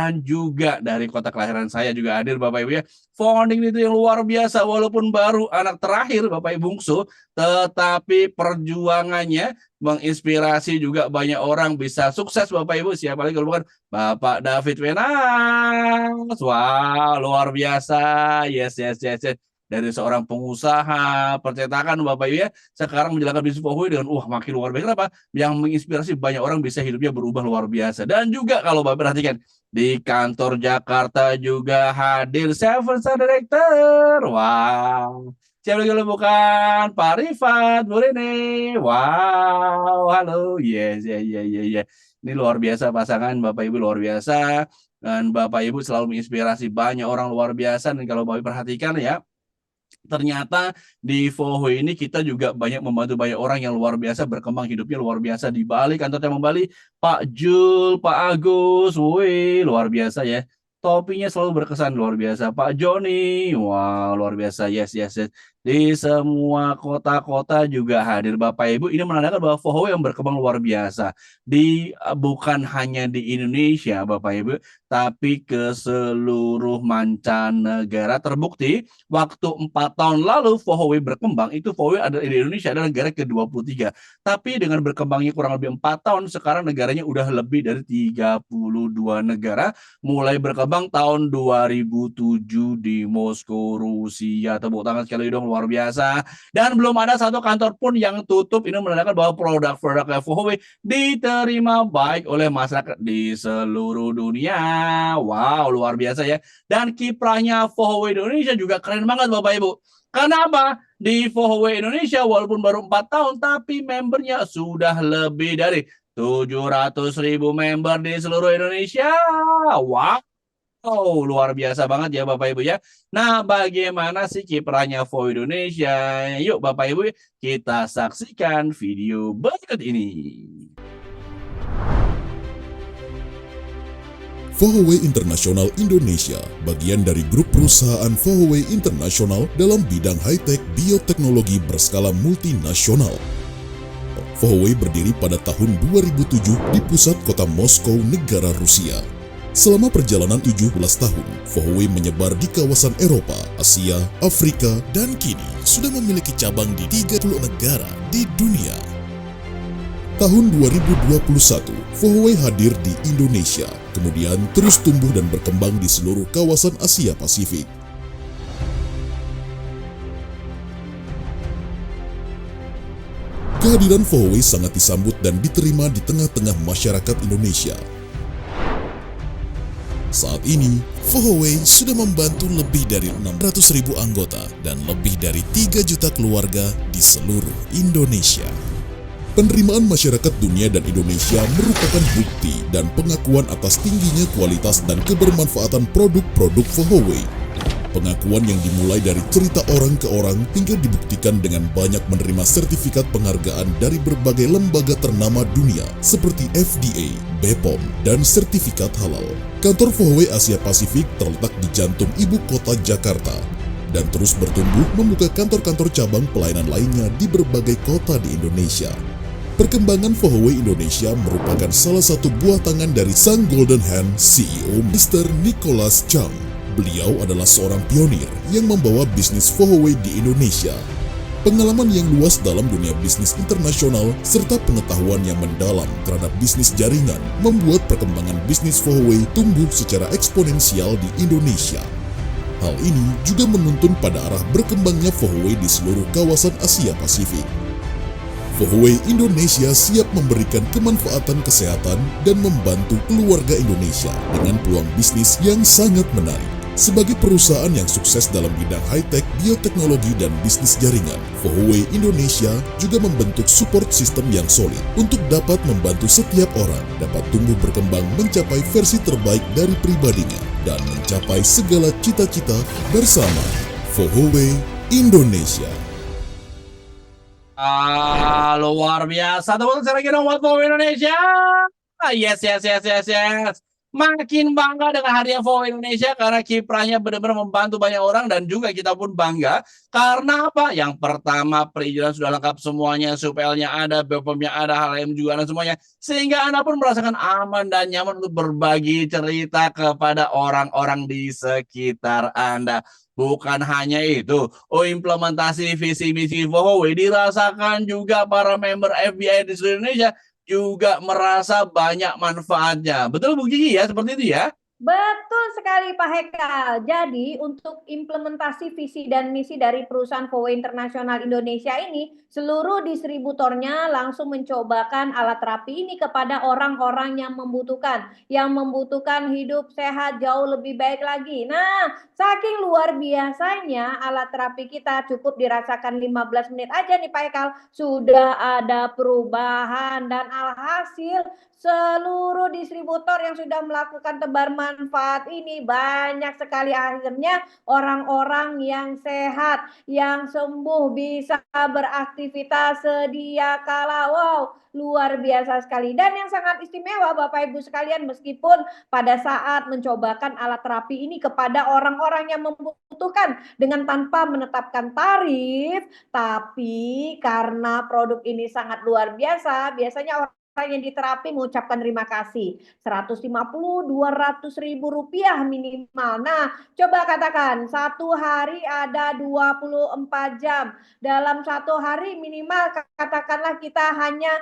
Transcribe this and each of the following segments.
Dan juga dari kota kelahiran saya juga hadir Bapak Ibu ya. Founding itu yang luar biasa walaupun baru anak terakhir Bapak Ibu bungsu, tetapi perjuangannya menginspirasi juga banyak orang bisa sukses Bapak Ibu. Siapa lagi kalau bukan Bapak David Wenas. Wah, luar biasa. Yes, yes, yes, yes. Dari seorang pengusaha percetakan Bapak Ibu ya, sekarang menjalankan bisnis Fohoi dengan makin luar biasa. Kenapa? Yang menginspirasi banyak orang bisa hidupnya berubah luar biasa. Dan juga kalau Bapak perhatikan di kantor Jakarta juga hadir Seven Star Director. Wow. Siapa lagi kalau bukan Pak Rifat, Bu Rene. Wow, halo. Yes, ya, ya, ya, ya. Ini luar biasa pasangan Bapak Ibu luar biasa. Dan Bapak Ibu selalu menginspirasi banyak orang luar biasa. Dan kalau Bapak Ibu perhatikan ya, ternyata di Voho ini kita juga banyak membantu banyak orang yang luar biasa berkembang hidupnya luar biasa di Bali, kantor cabang Bali, Pak Jul, Pak Agus, wih luar biasa ya. Topinya selalu berkesan luar biasa. Pak Joni, wah luar biasa. Yes, yes, yes. Di semua kota-kota juga hadir Bapak Ibu. Ini menandakan bahwa Voho yang berkembang luar biasa. Bukan hanya di Indonesia Bapak Ibu, tapi ke seluruh mancanegara. Terbukti waktu 4 tahun lalu Vohoi berkembang, itu Vohoi ada di Indonesia adalah negara ke-23. Tapi dengan berkembangnya kurang lebih 4 tahun, sekarang negaranya udah lebih dari 32 negara, mulai berkembang tahun 2007 di Moskow, Rusia. Tepuk tangan sekali dong, luar biasa. Dan belum ada satu kantor pun yang tutup. Ini menandakan bahwa produk-produknya Vohoi diterima baik oleh masyarakat di seluruh dunia. Wow, luar biasa ya. Dan kiprahnya Vohoi Indonesia juga keren banget Bapak Ibu. Kenapa? Di Vohoi Indonesia walaupun baru 4 tahun, tapi membernya sudah lebih dari 700.000 member di seluruh Indonesia. Wow. Oh, luar biasa banget ya Bapak Ibu ya. Nah, bagaimana sih kiprahnya Vohoi Indonesia? Yuk Bapak Ibu, kita saksikan video berikut ini. Vohoi International Indonesia, bagian dari grup perusahaan Vohoi International dalam bidang high-tech bioteknologi berskala multinasional. Vohoi berdiri pada tahun 2007 di pusat kota Moskow, negara Rusia. Selama perjalanan 17 tahun, Vohoi menyebar di kawasan Eropa, Asia, Afrika, dan kini sudah memiliki cabang di 30 negara di dunia. Tahun 2021, Vohoi hadir di Indonesia, kemudian terus tumbuh dan berkembang di seluruh kawasan Asia Pasifik. Kehadiran Vohoi sangat disambut dan diterima di tengah-tengah masyarakat Indonesia. Saat ini, Vohoi sudah membantu lebih dari 600.000 anggota dan lebih dari 3 juta keluarga di seluruh Indonesia. Penerimaan masyarakat dunia dan Indonesia merupakan bukti dan pengakuan atas tingginya kualitas dan kebermanfaatan produk-produk Vohoi. Pengakuan yang dimulai dari cerita orang ke orang hingga dibuktikan dengan banyak menerima sertifikat penghargaan dari berbagai lembaga ternama dunia seperti FDA, BPOM, dan sertifikat halal. Kantor Vohoi Asia Pasifik terletak di jantung ibu kota Jakarta dan terus bertumbuh membuka kantor-kantor cabang pelayanan lainnya di berbagai kota di Indonesia. Perkembangan Vohoi Indonesia merupakan salah satu buah tangan dari sang Golden Hand CEO Mr. Nicholas Chang. Beliau adalah seorang pionir yang membawa bisnis Vohoi di Indonesia. Pengalaman yang luas dalam dunia bisnis internasional serta pengetahuan yang mendalam terhadap bisnis jaringan membuat perkembangan bisnis Vohoi tumbuh secara eksponensial di Indonesia. Hal ini juga menuntun pada arah berkembangnya Vohoi di seluruh kawasan Asia Pasifik. Vohoi Indonesia siap memberikan kemanfaatan kesehatan dan membantu keluarga Indonesia dengan peluang bisnis yang sangat menarik. Sebagai perusahaan yang sukses dalam bidang high-tech, bioteknologi, dan bisnis jaringan, Vohoi Indonesia juga membentuk support system yang solid untuk dapat membantu setiap orang dapat tumbuh berkembang mencapai versi terbaik dari pribadinya dan mencapai segala cita-cita bersama Vohoi Indonesia. Luar biasa. Teman-teman, saya lagi dong buat Vohoi Indonesia. Yes, yes, yes, yes, yes. Makin bangga dengan Harian FOWA Indonesia karena kiprahnya benar-benar membantu banyak orang dan juga kita pun bangga karena apa? Yang pertama perizinan sudah lengkap semuanya, SUPL-nya ada, BPOM-nya ada, HLM juga ada semuanya. Sehingga Anda pun merasakan aman dan nyaman untuk berbagi cerita kepada orang-orang di sekitar Anda. Bukan hanya itu, implementasi visi misi FOWA dirasakan juga para member FBI di seluruh Indonesia juga merasa banyak manfaatnya. Betul Bu Gigi ya, seperti itu ya? Betul sekali Pak Hekal. Jadi untuk implementasi visi dan misi dari perusahaan FOWA Internasional Indonesia ini, seluruh distributornya langsung mencobakan alat terapi ini kepada orang-orang yang membutuhkan hidup sehat jauh lebih baik lagi. Nah, saking luar biasanya alat terapi kita cukup dirasakan 15 menit aja nih Pak Hekal, sudah ada perubahan dan alhasil seluruh distributor yang sudah melakukan tebar manfaat ini banyak sekali akhirnya orang-orang yang sehat, yang sembuh bisa beraktivitas sedia kala. Wow, luar biasa sekali. Dan yang sangat istimewa Bapak Ibu sekalian, meskipun pada saat mencobakan alat terapi ini kepada orang-orang yang membutuhkan dengan tanpa menetapkan tarif, tapi karena produk ini sangat luar biasa, biasanya orang yang diterapi mengucapkan terima kasih 150-200 ribu rupiah minimal. Nah, coba katakan satu hari ada 24 jam. Dalam satu hari minimal katakanlah kita hanya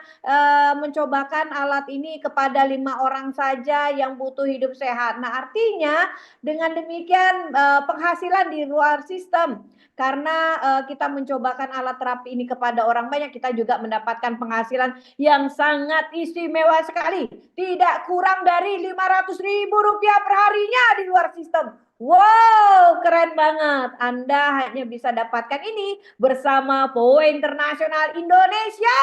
mencobakan alat ini kepada 5 orang saja yang butuh hidup sehat. Nah, artinya dengan demikian penghasilan di luar sistem karena kita mencobakan alat terapi ini kepada orang banyak, kita juga mendapatkan penghasilan yang sangat istimewa sekali. Tidak kurang dari 500 ribu rupiah per harinya di luar sistem. Wow, keren banget. Anda hanya bisa dapatkan ini bersama FOWA Internasional Indonesia.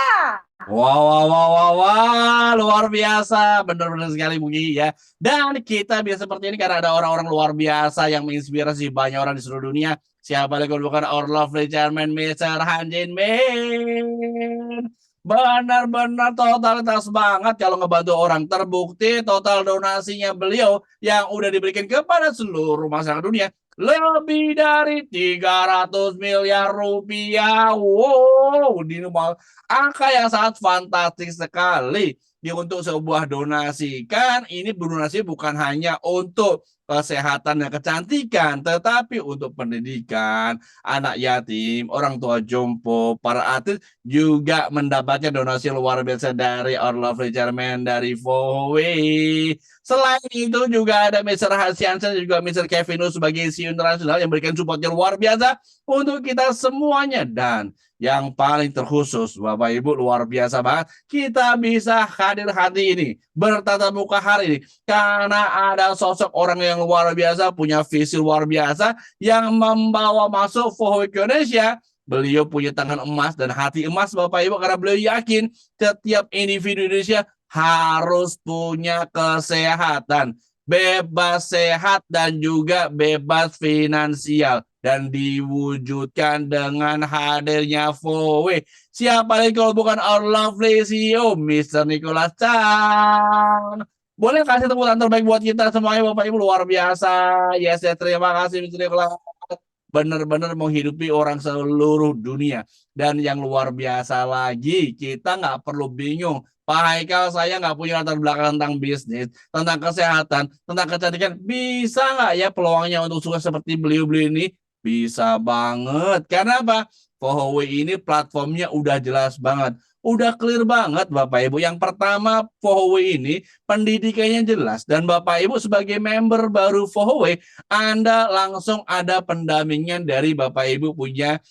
Wow, wow, wow, wow, wow, luar biasa, benar-benar sekali Bu Gigi ya. Dan kita bisa seperti ini karena ada orang-orang luar biasa yang menginspirasi banyak orang di seluruh dunia. Siapa lagi kalau bukan our lovely chairman Mr. Han Jin Min. Benar-benar totalitas banget kalau ngebantu orang. Terbukti total donasinya beliau yang udah diberikan kepada seluruh masyarakat dunia lebih dari 300 miliar rupiah. Wow, di angka yang sangat fantastis sekali untuk sebuah donasi. Kan ini berdonasi bukan hanya untuk kesehatan dan kecantikan, tetapi untuk pendidikan, anak yatim, orang tua jompo, para atlet juga mendapatkan donasi luar biasa dari our lovely chairman dari FOWA. Selain itu juga ada Mr. Hasiansyah dan juga Mr. Kevin Wu sebagai CEO internasional yang memberikan supportnya luar biasa untuk kita semuanya. Dan yang paling terkhusus, Bapak Ibu, luar biasa banget, kita bisa hadir hari ini, bertatap muka hari ini, karena ada sosok orang yang luar biasa, punya visi luar biasa, yang membawa masuk FOWA Indonesia. Beliau punya tangan emas dan hati emas Bapak Ibu, karena beliau yakin setiap individu Indonesia harus punya kesehatan, bebas sehat dan juga bebas finansial, dan diwujudkan dengan hadirnya FOWA. Siapa lagi kalau bukan our lovely CEO Mr. Nicholas Chan. Boleh kasih tepuk tangan terbaik buat kita semuanya Bapak Ibu, luar biasa. Yes, ya, terima kasih Mr. Nicholas. Benar-benar menghidupi orang seluruh dunia. Dan yang luar biasa lagi, kita nggak perlu bingung. Pak Haikal, saya nggak punya latar belakang tentang bisnis, tentang kesehatan, tentang kecantikan. Bisa nggak ya peluangnya untuk sukses seperti beliau-beliau ini? Bisa banget. Karena apa? FOWA ini platformnya udah jelas banget. Udah clear banget Bapak Ibu. Yang pertama, FOWA ini pendidikannya jelas. Dan Bapak Ibu sebagai member baru FOWA, Anda langsung ada pendampingan dari Bapak Ibu punya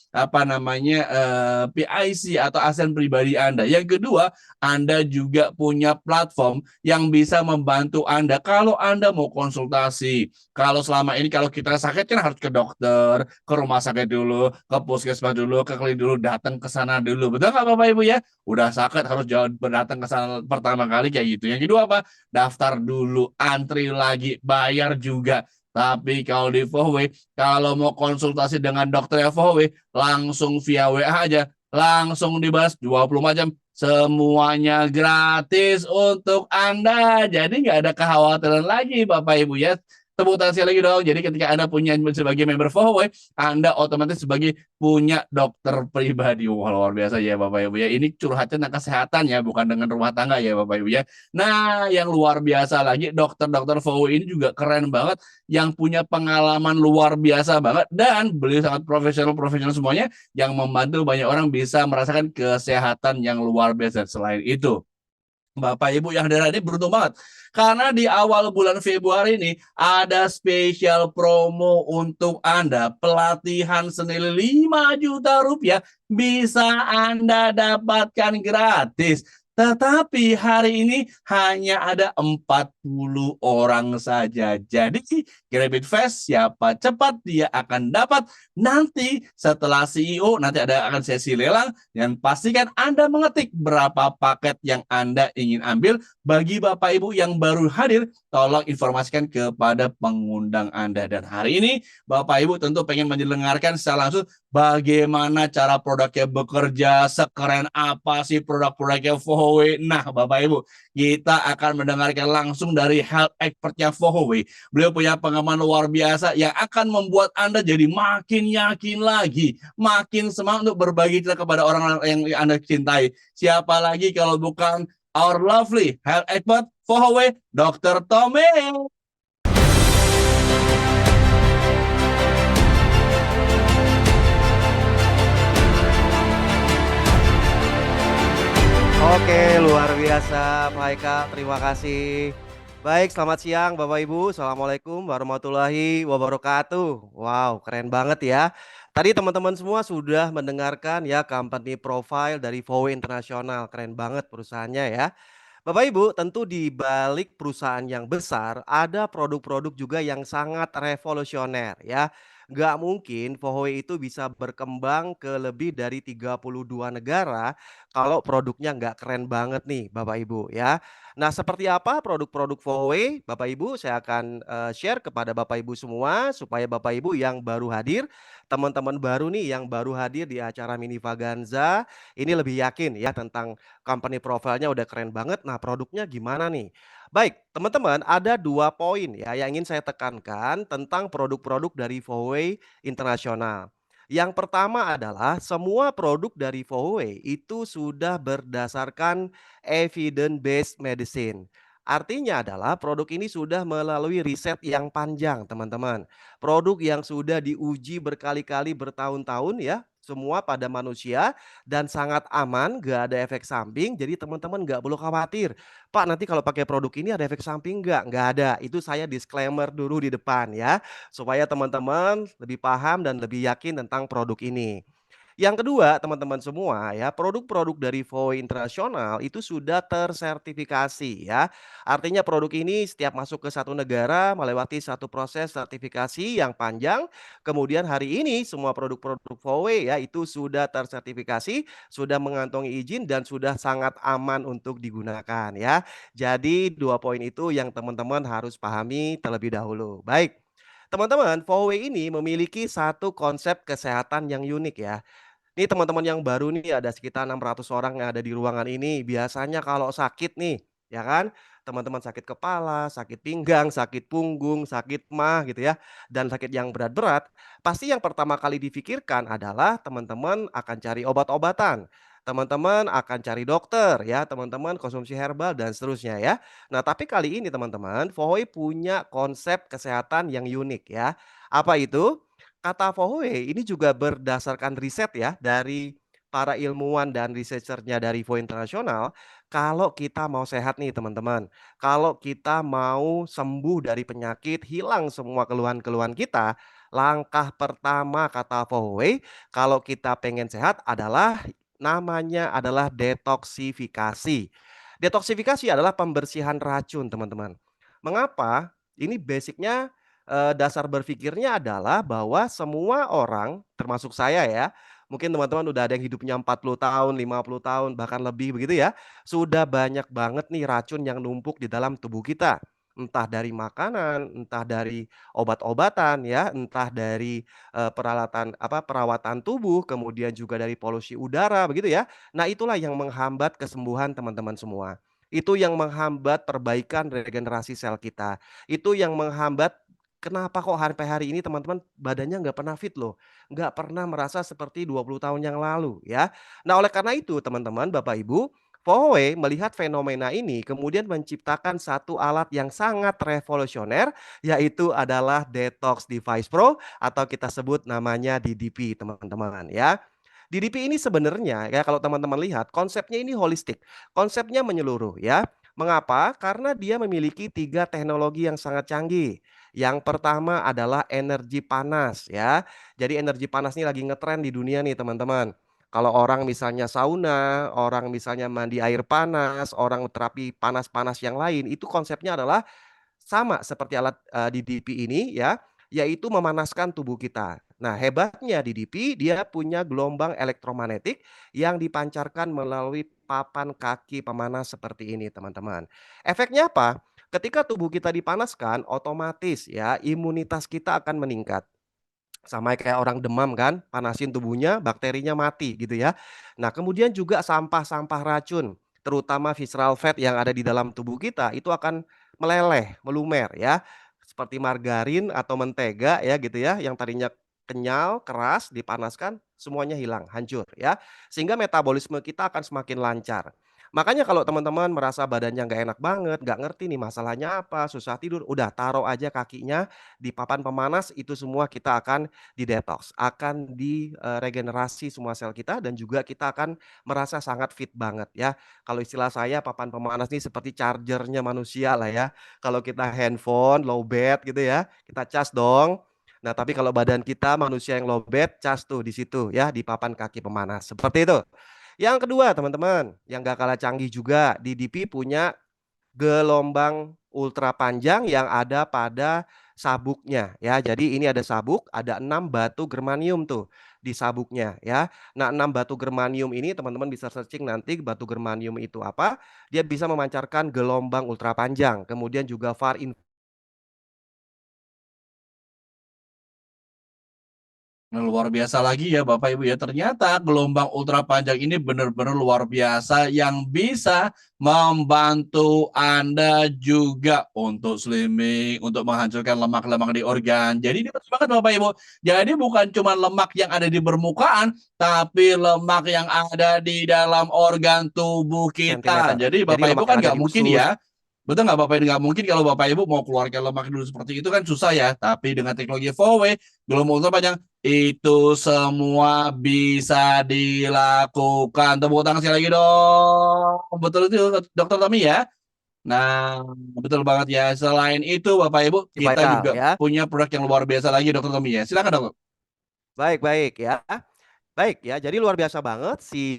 PIC atau ASN pribadi Anda. Yang kedua, Anda juga punya platform yang bisa membantu Anda kalau Anda mau konsultasi. Kalau selama ini kalau kita sakit kan harus ke dokter, ke rumah sakit dulu, ke puskesmas dulu, ke klinik dulu, datang ke sana dulu. Betul nggak Bapak Ibu ya? Udah sakit harus datang ke sana pertama kali kayak gitu. Yang kedua apa? Daftar dulu, antri lagi, bayar juga. Tapi kalau di FOWA, kalau mau konsultasi dengan dokter FOWA, langsung via WA aja, langsung dibahas 24 jam, semuanya gratis untuk Anda. Jadi nggak ada kekhawatiran lagi Bapak Ibu ya. Tepuk tangan sekali lagi dong. Jadi ketika Anda punya sebagai member Fohoway, Anda otomatis sebagai punya dokter pribadi. Wah, luar biasa ya Bapak Ibu ya. Ini curhatnya tentang kesehatan ya, bukan dengan rumah tangga ya Bapak Ibu ya. Nah, yang luar biasa lagi, dokter-dokter Fohoway ini juga keren banget, yang punya pengalaman luar biasa banget, dan beliau sangat profesional semuanya, yang membantu banyak orang bisa merasakan kesehatan yang luar biasa. Selain itu, Bapak Ibu yang hadir ini beruntung banget karena di awal bulan Februari ini ada spesial promo untuk Anda, pelatihan senilai 5 juta rupiah bisa Anda dapatkan gratis. Tetapi hari ini hanya ada 40 orang saja. Jadi grab it fast, siapa cepat dia akan dapat. Nanti setelah CEO nanti akan sesi lelang, dan pastikan Anda mengetik berapa paket yang Anda ingin ambil. Bagi Bapak Ibu yang baru hadir, tolong informasikan kepada pengundang Anda. Dan hari ini Bapak Ibu tentu pengen mendengarkan secara langsung bagaimana cara produknya bekerja, sekeren apa sih produk-produknya Fohoway. Nah Bapak Ibu, kita akan mendengarkan langsung dari health expertnya Fohoway. Beliau punya pengalaman luar biasa yang akan membuat Anda jadi makin yakin lagi, makin semangat untuk berbagi cerita kepada orang yang Anda cintai. Siapa lagi kalau bukan our lovely health expert Fohoway, Dr. Tommy. Oke, luar biasa Pak Haikal, terima kasih. Baik, selamat siang Bapak Ibu. Assalamualaikum warahmatullahi wabarakatuh. Wow, keren banget ya. Tadi teman-teman semua sudah mendengarkan ya company profile dari Fohoway Internasional. Keren banget perusahaannya ya. Bapak Ibu, tentu di balik perusahaan yang besar ada produk-produk juga yang sangat revolusioner ya. Nggak mungkin Fohoway itu bisa berkembang ke lebih dari 32 negara kalau produknya nggak keren banget nih Bapak Ibu ya. Nah, seperti apa produk-produk Fohoway? Bapak Ibu, saya akan share kepada Bapak Ibu semua supaya Bapak Ibu yang baru hadir, teman-teman baru nih yang baru hadir di acara Mini Vaganza ini lebih yakin ya tentang company profile-nya udah keren banget. Nah, produknya gimana nih? Baik, teman-teman, ada 2 poin ya yang ingin saya tekankan tentang produk-produk dari Fohoway Internasional. Yang pertama adalah semua produk dari Fohoway itu sudah berdasarkan evidence based medicine. Artinya adalah produk ini sudah melalui riset yang panjang, teman-teman. Produk yang sudah diuji berkali-kali bertahun-tahun ya, semua pada manusia dan sangat aman, gak ada efek samping. Jadi teman-teman gak perlu khawatir, Pak nanti kalau pakai produk ini ada efek samping nggak? Nggak ada. Itu saya disclaimer dulu di depan ya, supaya teman-teman lebih paham dan lebih yakin tentang produk ini. Yang kedua, teman-teman semua ya, produk-produk dari Fohoway Internasional itu sudah tersertifikasi ya. Artinya produk ini setiap masuk ke satu negara melewati satu proses sertifikasi yang panjang. Kemudian hari ini semua produk-produk Fohoway ya itu sudah tersertifikasi, sudah mengantongi izin dan sudah sangat aman untuk digunakan ya. Jadi 2 poin itu yang teman-teman harus pahami terlebih dahulu. Baik. Teman-teman, Fohoway ini memiliki satu konsep kesehatan yang unik ya. Nih teman-teman yang baru nih ada sekitar 600 orang yang ada di ruangan ini. Biasanya kalau sakit nih, ya kan? Teman-teman sakit kepala, sakit pinggang, sakit punggung, sakit mah gitu ya, dan sakit yang berat-berat, pasti yang pertama kali difikirkan adalah teman-teman akan cari obat-obatan. Teman-teman akan cari dokter ya, teman-teman konsumsi herbal dan seterusnya ya. Nah, tapi kali ini teman-teman, Fohoway punya konsep kesehatan yang unik ya. Apa itu? Kata Fohoway ini juga berdasarkan riset ya dari para ilmuwan dan researchernya dari Fohoway Internasional. Kalau kita mau sehat nih teman-teman, kalau kita mau sembuh dari penyakit, hilang semua keluhan-keluhan kita, langkah pertama kata Fohoway kalau kita pengen sehat adalah namanya adalah detoksifikasi. Detoksifikasi adalah pembersihan racun teman-teman. Mengapa? Ini basicnya dasar berpikirnya adalah bahwa semua orang, termasuk saya ya, mungkin teman-teman udah ada yang hidupnya 40 tahun, 50 tahun, bahkan lebih begitu ya, sudah banyak banget nih racun yang numpuk di dalam tubuh kita. entah dari makanan, entah dari obat-obatan ya, entah dari perawatan tubuh, kemudian juga dari polusi udara begitu ya. Nah, itulah yang menghambat kesembuhan teman-teman semua. Itu yang menghambat perbaikan regenerasi sel kita. Itu yang menghambat kenapa kok sampai hari ini teman-teman badannya nggak pernah fit loh, nggak pernah merasa seperti 20 tahun yang lalu ya. Nah, oleh karena itu teman-teman, Bapak Ibu, Fowe melihat fenomena ini kemudian menciptakan satu alat yang sangat revolusioner, yaitu adalah Detox Device Pro atau kita sebut namanya DDP teman-teman ya. DDP ini sebenarnya ya kalau teman-teman lihat konsepnya ini holistik, konsepnya menyeluruh ya. Mengapa? Karena dia memiliki 3 teknologi yang sangat canggih. Yang pertama adalah energi panas ya. Jadi energi panas ini lagi ngetren di dunia nih teman-teman. Kalau orang misalnya sauna, orang misalnya mandi air panas, orang terapi panas-panas yang lain, itu konsepnya adalah sama seperti alat, DDP ini ya, yaitu memanaskan tubuh kita. Nah, hebatnya DDP dia punya gelombang elektromagnetik yang dipancarkan melalui papan kaki pemanas seperti ini, teman-teman. Efeknya apa? Ketika tubuh kita dipanaskan, otomatis ya imunitas kita akan meningkat. Sama kayak orang demam kan, panasin tubuhnya, bakterinya mati gitu ya. Nah, kemudian juga sampah-sampah racun, terutama visceral fat yang ada di dalam tubuh kita itu akan meleleh, melumer ya. Seperti margarin atau mentega ya gitu ya, yang tadinya kenyal, keras, dipanaskan, semuanya hilang, hancur ya. Sehingga metabolisme kita akan semakin lancar. Makanya kalau teman-teman merasa badannya nggak enak banget, nggak ngerti nih masalahnya apa, susah tidur, udah taruh aja kakinya di papan pemanas, itu semua kita akan didetoks, akan regenerasi semua sel kita dan juga kita akan merasa sangat fit banget ya. Kalau istilah saya papan pemanas ini seperti chargernya manusia lah ya. Kalau kita handphone low bat gitu ya, kita cas dong. Nah, tapi kalau badan kita manusia yang low bat, cas tuh di situ ya, di papan kaki pemanas. Seperti itu. Yang kedua, teman-teman, yang gak kalah canggih juga, DDP punya gelombang ultra panjang yang ada pada sabuknya ya. Jadi ini ada sabuk, ada 6 batu germanium tuh di sabuknya ya. Nah, 6 batu germanium ini teman-teman bisa searching nanti batu germanium itu apa. Dia bisa memancarkan gelombang ultra panjang, kemudian juga far Nah, luar biasa lagi ya Bapak Ibu ya. Ternyata gelombang ultra panjang ini benar-benar luar biasa yang bisa membantu Anda juga untuk slimming, untuk menghancurkan lemak-lemak di organ. Jadi ini penting banget Bapak Ibu. Jadi bukan cuma lemak yang ada di permukaan, tapi lemak yang ada di dalam organ tubuh kita. sentimeter. Jadi Jadi Bapak Ibu lemak yang kan ada nggak di mungkin usus. ya. Betul nggak Bapak Ibu? Nggak mungkin kalau Bapak Ibu mau keluarkan lemak dulu seperti itu kan susah ya. Tapi dengan teknologi 4W, gelombang ultra panjang, itu semua bisa dilakukan. Tepuk tangan sekali lagi dong. Betul itu Dokter Tommy ya. Nah, betul banget ya. Selain itu Bapak Ibu, Si Pak kita Eka, juga ya. punya produk yang luar biasa lagi Dokter Tommy ya. Silakan Dokter. Baik baik ya. Baik ya, jadi luar biasa banget si,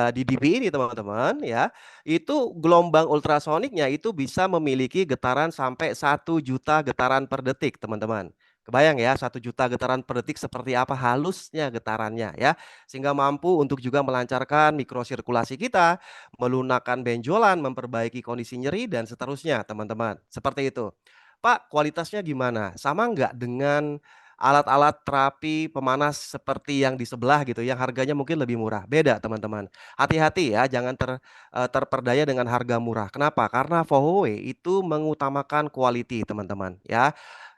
DDB ini teman-teman ya, itu gelombang ultrasoniknya itu bisa memiliki getaran sampai 1 juta getaran per detik teman-teman. Kebayang ya 1 juta getaran per detik seperti apa halusnya getarannya ya, sehingga mampu untuk juga melancarkan mikrosirkulasi kita, melunakkan benjolan, memperbaiki kondisi nyeri dan seterusnya teman-teman, seperti itu. Pak, kualitasnya gimana? Sama nggak dengan alat-alat terapi pemanas seperti yang di sebelah gitu yang harganya mungkin lebih murah? Beda teman-teman. Hati-hati ya jangan terperdaya dengan harga murah. Kenapa? Karena Fohoway itu mengutamakan quality teman-teman ya.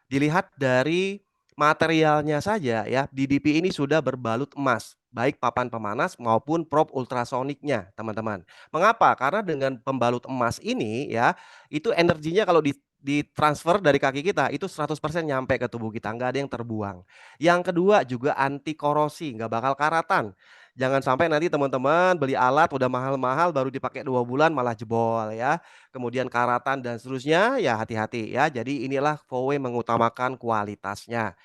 Dilihat dari materialnya saja ya, DDP ini sudah berbalut emas, baik papan pemanas maupun prop ultrasoniknya, teman-teman. Mengapa? Karena dengan pembalut emas ini ya, itu energinya kalau ditransfer dari kaki kita itu 100% nyampe ke tubuh kita, nggak ada yang terbuang. Yang kedua juga anti korosi, nggak bakal karatan. Jangan sampai nanti teman-teman beli alat udah mahal-mahal baru dipakai 2 bulan malah jebol ya, kemudian karatan dan seterusnya, ya hati-hati ya. Jadi inilah Fowe mengutamakan kualitasnya.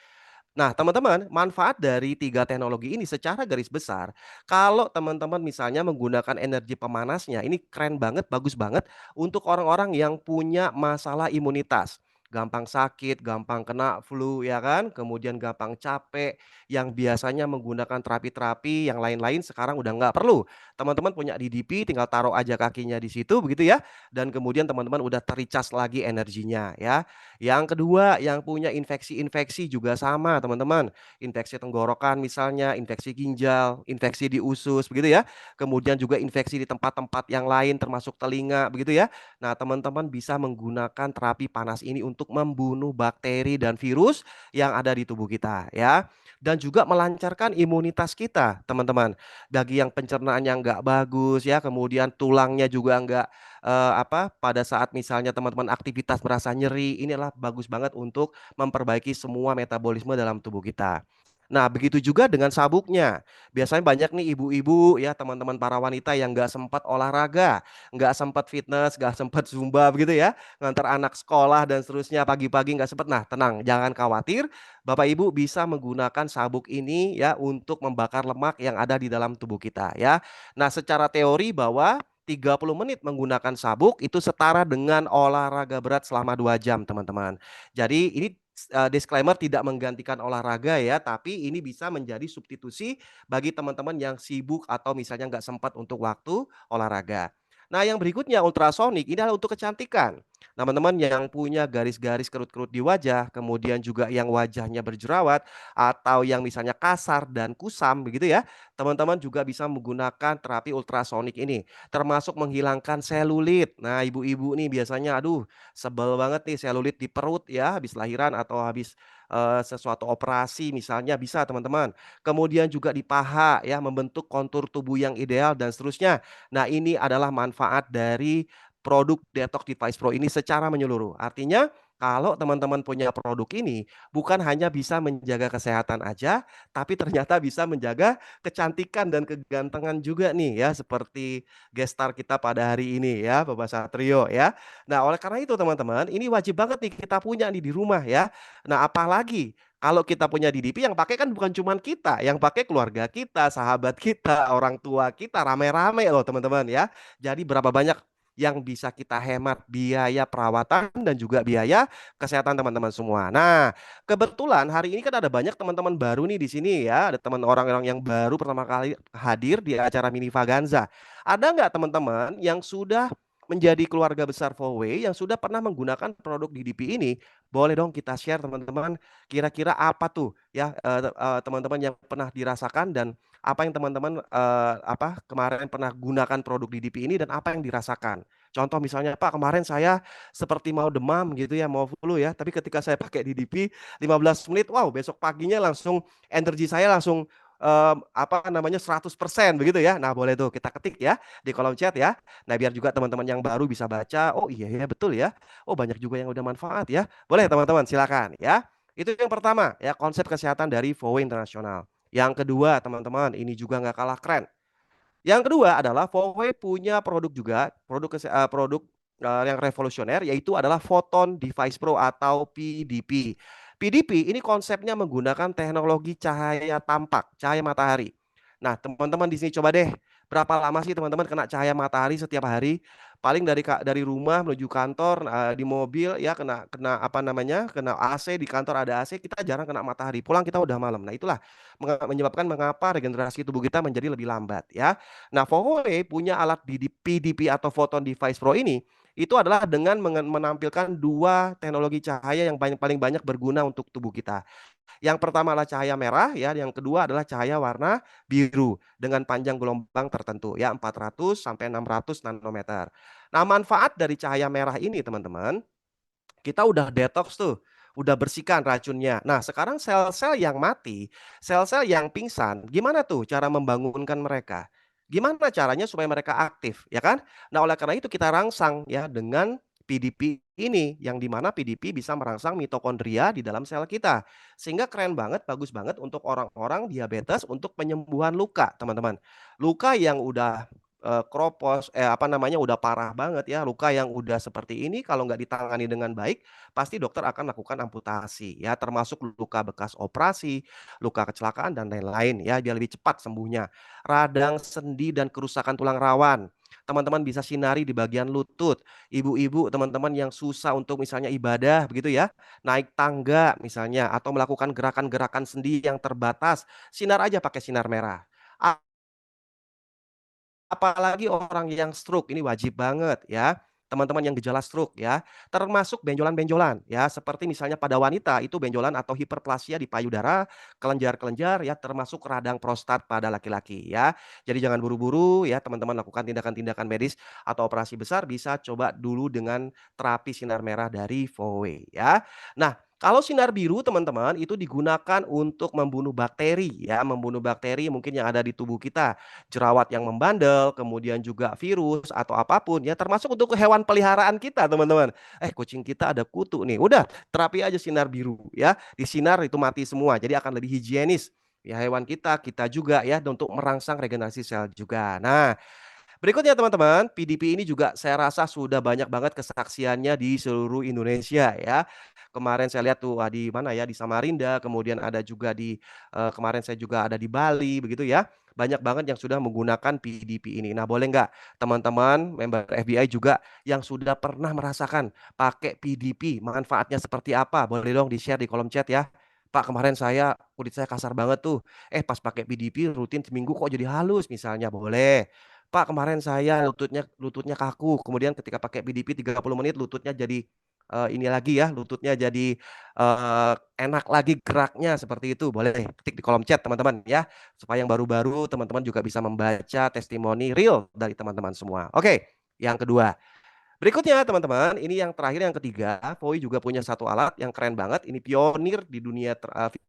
Nah, teman-teman, manfaat dari 3 teknologi ini secara garis besar, kalau teman-teman misalnya menggunakan energi pemanasnya, ini keren banget, bagus banget untuk orang-orang yang punya masalah imunitas. gampang sakit, gampang kena flu ya kan, kemudian gampang capek, yang biasanya menggunakan terapi-terapi yang lain-lain sekarang udah nggak perlu. Teman-teman punya DDP tinggal taruh aja kakinya di situ begitu ya, dan kemudian teman-teman udah ter-recharge lagi energinya ya. Yang kedua, yang punya infeksi-infeksi juga sama teman-teman, infeksi tenggorokan misalnya, infeksi ginjal, infeksi di usus begitu ya, kemudian juga infeksi di tempat-tempat yang lain termasuk telinga begitu ya. Nah, teman-teman bisa menggunakan terapi panas ini untuk membunuh bakteri dan virus yang ada di tubuh kita ya. Dan juga melancarkan imunitas kita, teman-teman. Bagi yang pencernaannya nggak bagus ya, kemudian tulangnya juga nggak pada saat misalnya teman-teman aktivitas merasa nyeri, ini adalah bagus banget untuk memperbaiki semua metabolisme dalam tubuh kita. Nah, begitu juga dengan sabuknya. Biasanya banyak nih ibu-ibu ya, teman-teman para wanita yang nggak sempat olahraga, nggak sempat fitness, nggak sempat zumba begitu ya, ngantar anak sekolah dan seterusnya pagi-pagi nggak sempat. Nah, tenang, jangan khawatir, Bapak Ibu bisa menggunakan sabuk ini ya untuk membakar lemak yang ada di dalam tubuh kita ya. Nah, secara teori bahwa 30 menit menggunakan sabuk itu setara dengan olahraga berat selama 2 jam, teman-teman. Jadi ini disclaimer tidak menggantikan olahraga ya, tapi ini bisa menjadi substitusi bagi teman-teman yang sibuk atau misalnya nggak sempat untuk waktu olahraga. Nah, yang berikutnya ultrasonic ini adalah untuk kecantikan. Teman-teman yang punya garis-garis kerut-kerut di wajah, kemudian juga yang wajahnya berjerawat atau yang misalnya kasar dan kusam begitu ya, teman-teman juga bisa menggunakan terapi ultrasonic ini, termasuk menghilangkan selulit. Nah, ibu-ibu nih biasanya aduh sebel banget nih selulit di perut ya, habis lahiran atau habis, sesuatu operasi misalnya bisa teman-teman. Kemudian juga di paha ya, membentuk kontur tubuh yang ideal dan seterusnya. Nah, ini adalah manfaat dari produk Detox Device Pro ini secara menyeluruh. Artinya kalau teman-teman punya produk ini, bukan hanya bisa menjaga kesehatan aja, tapi ternyata bisa menjaga kecantikan dan kegantengan juga nih ya, seperti gestar kita pada hari ini ya, Bapak Satrio ya. Nah, oleh karena itu teman-teman, ini wajib banget nih kita punya nih di rumah ya. Nah, apalagi kalau kita punya DDP yang pakai kan bukan cuman kita, yang pakai keluarga kita, sahabat kita, orang tua kita, rame-rame loh teman-teman ya. Jadi berapa banyak yang bisa kita hemat biaya perawatan dan juga biaya kesehatan teman-teman semua. Nah, kebetulan hari ini kan ada banyak teman-teman baru nih di sini ya, ada teman orang-orang yang baru pertama kali hadir di acara Mini Vaganza. Ada nggak teman-teman yang sudah menjadi keluarga besar Fourway yang sudah pernah menggunakan produk DDP ini? Boleh dong kita share teman-teman, kira-kira apa tuh ya, teman-teman yang pernah dirasakan dan apa yang teman-teman, kemarin pernah gunakan produk DDP ini dan apa yang dirasakan. Contoh misalnya, "Pak, kemarin saya seperti mau demam gitu ya, mau flu ya, tapi ketika saya pakai DDP 15 menit, wow besok paginya langsung energi saya langsung, 100% begitu ya." Nah, boleh tuh kita ketik ya di kolom chat ya. Nah, biar juga teman-teman yang baru bisa baca, "Oh iya ya, betul ya. Oh banyak juga yang udah manfaat ya." Boleh teman-teman silakan ya. Itu yang pertama ya, konsep kesehatan dari Fowe Internasional. Yang kedua teman-teman, ini juga nggak kalah keren. Yang kedua adalah Fowe punya produk juga, yang revolusioner yaitu adalah Photon Device Pro atau PDP. PDP ini konsepnya menggunakan teknologi cahaya tampak, cahaya matahari. Nah, teman-teman di sini coba deh, berapa lama sih teman-teman kena cahaya matahari setiap hari? Paling dari rumah menuju kantor, di mobil ya kena kena apa namanya, kena AC, di kantor ada AC, kita jarang kena matahari, pulang kita udah malam. Nah, itulah menyebabkan mengapa regenerasi tubuh kita menjadi lebih lambat ya. Nah, Huawei punya alat PDP atau Photon Device Pro ini, itu adalah dengan menampilkan 2 teknologi cahaya yang paling banyak berguna untuk tubuh kita. Yang pertama adalah cahaya merah ya, yang kedua adalah cahaya warna biru dengan panjang gelombang tertentu ya 400 sampai 600 nanometer. Nah, manfaat dari cahaya merah ini teman-teman, kita udah detox tuh, udah bersihkan racunnya. Nah, sekarang sel-sel yang mati, sel-sel yang pingsan, gimana tuh cara membangunkan mereka? Gimana caranya supaya mereka aktif, ya kan? Nah, oleh karena itu kita rangsang ya dengan PDP ini, yang di mana PDP bisa merangsang mitokondria di dalam sel kita. Sehingga keren banget, bagus banget untuk orang-orang diabetes untuk penyembuhan luka, teman-teman. Luka yang udah kropos, udah parah banget ya, luka yang udah seperti ini kalau nggak ditangani dengan baik, pasti dokter akan lakukan amputasi ya, termasuk luka bekas operasi, luka kecelakaan dan lain-lain ya, biar lebih cepat sembuhnya. Radang sendi dan kerusakan tulang rawan. teman-teman bisa sinari di bagian lutut. Ibu-ibu, teman-teman yang susah untuk misalnya ibadah begitu ya, naik tangga misalnya atau melakukan gerakan-gerakan sendi yang terbatas, sinar aja pakai sinar merah. Apalagi orang yang stroke, ini wajib banget ya, teman-teman yang gejala stroke ya, termasuk benjolan-benjolan ya, seperti misalnya pada wanita itu benjolan atau hiperplasia di payudara, kelenjar-kelenjar ya, termasuk radang prostat pada laki-laki ya. Jadi jangan buru-buru ya teman-teman lakukan tindakan-tindakan medis atau operasi besar, bisa coba dulu dengan terapi sinar merah dari Fowe ya. Nah, kalau sinar biru teman-teman itu digunakan untuk membunuh bakteri ya, membunuh bakteri mungkin yang ada di tubuh kita, jerawat yang membandel, kemudian juga virus atau apapun ya, termasuk untuk hewan peliharaan kita teman-teman. Kucing kita ada kutu nih, udah terapi aja sinar biru ya, disinar itu mati semua, jadi akan lebih higienis. Ya hewan kita juga ya untuk merangsang regenerasi sel juga. Nah, berikutnya teman-teman, PDP ini juga saya rasa sudah banyak banget kesaksiannya di seluruh Indonesia ya. Kemarin saya lihat tuh di mana ya, di Samarinda, kemudian ada juga di kemarin saya juga ada di Bali begitu ya. Banyak banget yang sudah menggunakan PDP ini. Nah, boleh nggak teman-teman member FBI juga yang sudah pernah merasakan pakai PDP, manfaatnya seperti apa? Boleh dong di-share di kolom chat ya. Pak, kemarin kulit saya kasar banget tuh. Pas pakai PDP rutin seminggu kok jadi halus misalnya, boleh. Pak, kemarin saya lututnya kaku, kemudian ketika pakai PDP 30 menit lututnya jadi, ini lagi ya, lututnya jadi, enak lagi geraknya, seperti itu. Boleh ketik di kolom chat teman-teman ya, supaya yang baru-baru teman-teman juga bisa membaca testimoni real dari teman-teman semua. Oke, yang kedua. Berikutnya teman-teman, ini yang terakhir yang ketiga, Voi juga punya satu alat yang keren banget, ini pionir di dunia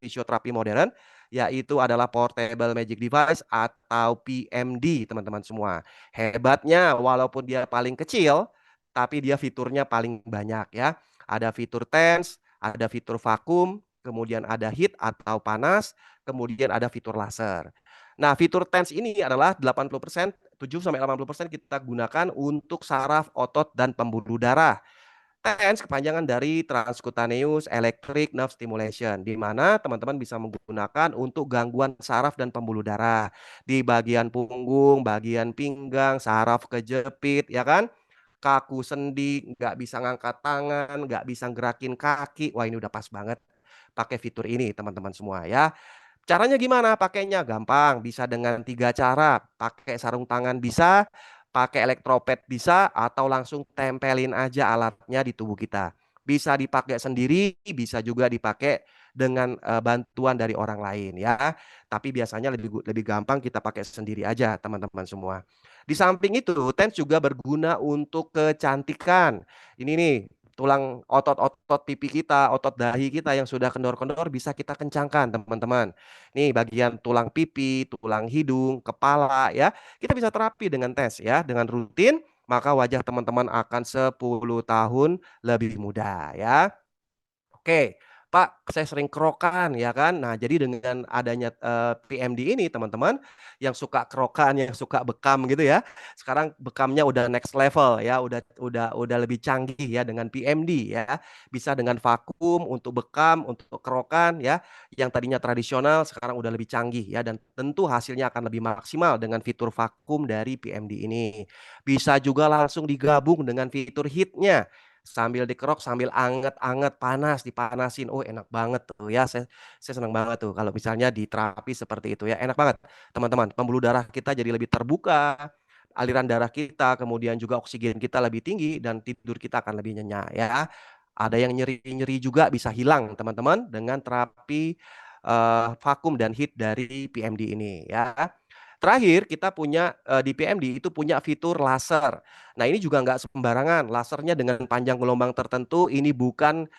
fisioterapi modern, yaitu adalah Portable Magic Device atau PMD teman-teman semua. Hebatnya walaupun dia paling kecil, tapi dia fiturnya paling banyak ya. Ada fitur tense, ada fitur vakum, kemudian ada heat atau panas, kemudian ada fitur laser. Nah, fitur TENS ini adalah 80%, 7-80% kita gunakan untuk saraf, otot, dan pembuluh darah. TENS kepanjangan dari Transcutaneous Electric Nerve Stimulation, di mana teman-teman bisa menggunakan untuk gangguan saraf dan pembuluh darah di bagian punggung, bagian pinggang, saraf kejepit, ya kan? Kaku sendi, nggak bisa ngangkat tangan, nggak bisa gerakin kaki. Wah, ini udah pas banget pakai fitur ini teman-teman semua ya. Caranya gimana pakainya? Gampang, bisa dengan 3 cara. Pakai sarung tangan bisa, pakai elektropad bisa, atau langsung tempelin aja alatnya di tubuh kita. Bisa dipakai sendiri, bisa juga dipakai dengan bantuan dari orang lain ya. Tapi biasanya lebih gampang kita pakai sendiri aja teman-teman semua. Di samping itu, TENS juga berguna untuk kecantikan. Ini nih, tulang otot-otot pipi kita, otot dahi kita yang sudah kendor-kendor bisa kita kencangkan teman-teman. Nih bagian tulang pipi, tulang hidung, kepala ya. Kita bisa terapi dengan tes ya, dengan rutin maka wajah teman-teman akan 10 tahun lebih muda ya. Oke, Pak, saya sering kerokan ya kan. Nah, jadi dengan adanya, PMD ini teman-teman, yang suka kerokan, yang suka bekam gitu ya, sekarang bekamnya udah next level ya, udah lebih canggih ya dengan PMD ya. Bisa dengan vakum untuk bekam, untuk kerokan ya, yang tadinya tradisional sekarang udah lebih canggih ya, dan tentu hasilnya akan lebih maksimal dengan fitur vakum dari PMD ini. Bisa juga langsung digabung dengan fitur heat-nya. Sambil dikerok, sambil anget-anget, panas, dipanasin. Oh, enak banget tuh ya, saya senang banget tuh kalau misalnya di terapi seperti itu ya, enak banget teman-teman. Pembuluh darah kita jadi lebih terbuka, aliran darah kita, kemudian juga oksigen kita lebih tinggi dan tidur kita akan lebih nyenyak ya. Ada yang nyeri-nyeri juga bisa hilang teman-teman dengan terapi, vakum dan heat dari PMD ini ya. Terakhir kita punya, di PMD itu punya fitur laser. Nah, ini juga nggak sembarangan, lasernya dengan panjang gelombang tertentu, ini bukan,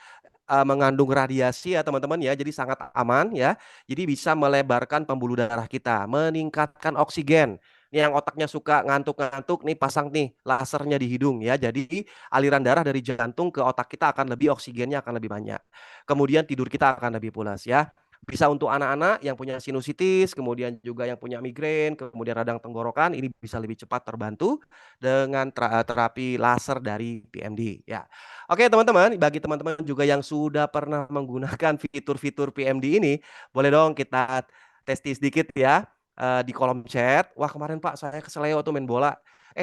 mengandung radiasi ya teman-teman ya, jadi sangat aman ya. Jadi bisa melebarkan pembuluh darah kita, meningkatkan oksigen. Nih yang otaknya suka ngantuk-ngantuk nih pasang nih lasernya di hidung ya. Jadi aliran darah dari jantung ke otak kita akan lebih, oksigennya akan lebih banyak. Kemudian tidur kita akan lebih pulas ya. Bisa untuk anak-anak yang punya sinusitis, kemudian juga yang punya migrain, kemudian radang tenggorokan, ini bisa lebih cepat terbantu dengan terapi laser dari PMD ya. Oke teman-teman, bagi teman-teman juga yang sudah pernah menggunakan fitur-fitur PMD ini, boleh dong kita testi sedikit ya di kolom chat. Wah kemarin Pak saya keseleo tuh main bola.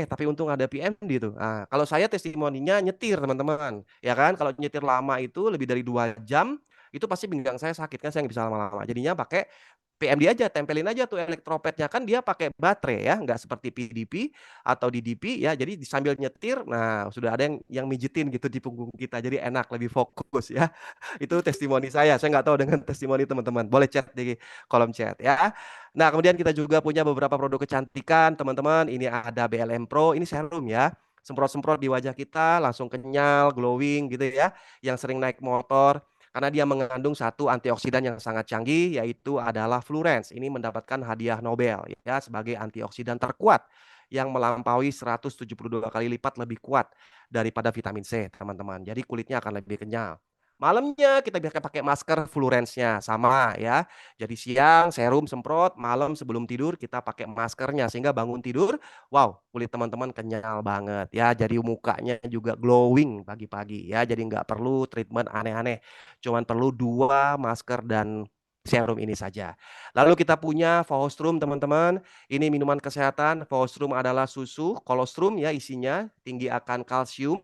Tapi untung ada PMD tuh. Nah, kalau saya testimoninya nyetir teman-teman, ya kan. Kalau nyetir lama itu lebih dari 2 jam, itu pasti pinggang saya sakit kan, saya nggak bisa lama-lama. Jadinya pakai PMD aja, tempelin aja tuh elektropetnya, kan dia pakai baterai ya, nggak seperti PDP atau DDP ya. Jadi sambil nyetir, nah sudah ada yang mijitin gitu di punggung kita, jadi enak, lebih fokus ya. Itu testimoni saya nggak tahu dengan testimoni teman-teman. Boleh chat di kolom chat ya. Nah, kemudian kita juga punya beberapa produk kecantikan, teman-teman. Ini ada BLM Pro, ini serum ya. Semprot-semprot di wajah kita, langsung kenyal, glowing gitu ya. Yang sering naik motor, karena dia mengandung satu antioksidan yang sangat canggih, yaitu adalah Fluorens. Ini mendapatkan hadiah Nobel ya sebagai antioksidan terkuat yang melampaui 172 kali lipat lebih kuat daripada vitamin C, teman-teman. Jadi kulitnya akan lebih kenyal. Malamnya kita biasa pakai masker Fluorensnya sama ya. Jadi siang serum semprot, malam sebelum tidur kita pakai maskernya sehingga bangun tidur, wow, kulit teman-teman kenyal banget ya. Jadi mukanya juga glowing pagi-pagi ya. Jadi nggak perlu treatment aneh-aneh. Cuman perlu 2 masker dan serum ini saja. Lalu kita punya Fahostrum teman-teman. Ini minuman kesehatan. Fahostrum adalah susu kolostrum ya isinya, tinggi akan kalsium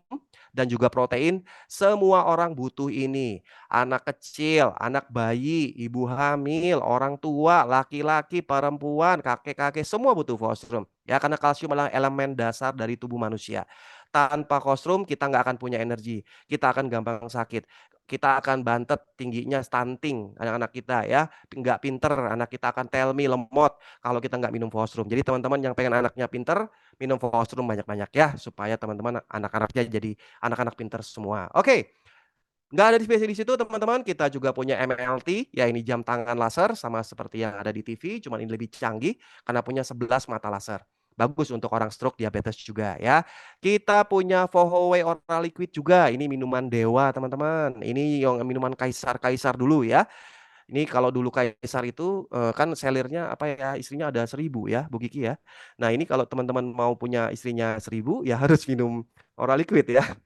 dan juga protein. Semua orang butuh ini. Anak kecil, anak bayi, ibu hamil, orang tua, laki-laki, perempuan, kakek-kakek, semua butuh kolostrum. Ya, karena kalsium adalah elemen dasar dari tubuh manusia. Tanpa kolostrum kita nggak akan punya energi. Kita akan gampang sakit. Kita akan bantet, tingginya stunting anak-anak kita ya. Nggak pinter, anak kita akan tell me lemot kalau kita nggak minum kolostrum. Jadi teman-teman yang pengen anaknya pinter, minum kolostrum banyak-banyak ya. Supaya teman-teman anak-anaknya jadi anak-anak pinter semua. Oke. Nggak ada di situ teman-teman, kita juga punya MLT, ya ini jam tangan laser, sama seperti yang ada di TV, cuman ini lebih canggih, karena punya 11 mata laser. Bagus untuk orang stroke, diabetes juga ya. Kita punya Fohoway Oral Liquid juga, ini minuman dewa teman-teman. Ini yang minuman kaisar-kaisar dulu ya. Ini kalau dulu kaisar itu kan selirnya apa ya, istrinya ada 1000 ya, Bu Kiki ya. Nah ini kalau teman-teman mau punya istrinya 1000, ya harus minum Oral Liquid ya.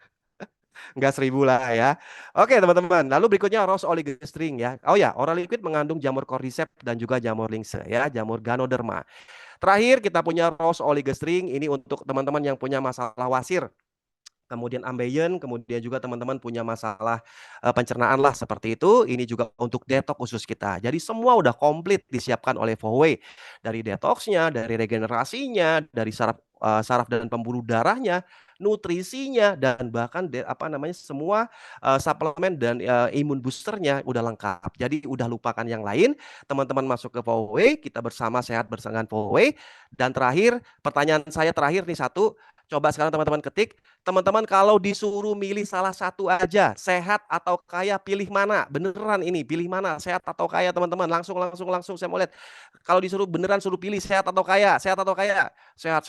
Enggak 1000 lah ya. Oke teman-teman, lalu berikutnya Rose Oligostring ya. Oh ya, Oral Liquid mengandung jamur cordyceps dan juga jamur lingse ya, jamur Ganoderma. Terakhir kita punya Rose Oligostring, ini untuk teman-teman yang punya masalah wasir. Kemudian ambeien, kemudian juga teman-teman punya masalah pencernaan lah seperti itu. Ini juga untuk detox khusus kita. Jadi semua udah komplit disiapkan oleh Fohoway. Dari detoxnya, dari regenerasinya, dari saraf dan pembuluh darahnya, nutrisinya, dan bahkan semua suplemen dan imun boosternya udah lengkap. Jadi udah lupakan yang lain. Teman-teman masuk ke Fohoway, kita bersama sehat bersama Fohoway. Dan terakhir, pertanyaan saya terakhir nih satu. Coba sekarang teman-teman ketik, teman-teman kalau disuruh milih salah satu aja, sehat atau kaya, pilih mana? Beneran ini, pilih mana? Sehat atau kaya teman-teman? Langsung saya mau lihat. Kalau disuruh beneran suruh pilih sehat atau kaya? Sehat atau kaya? Sehat.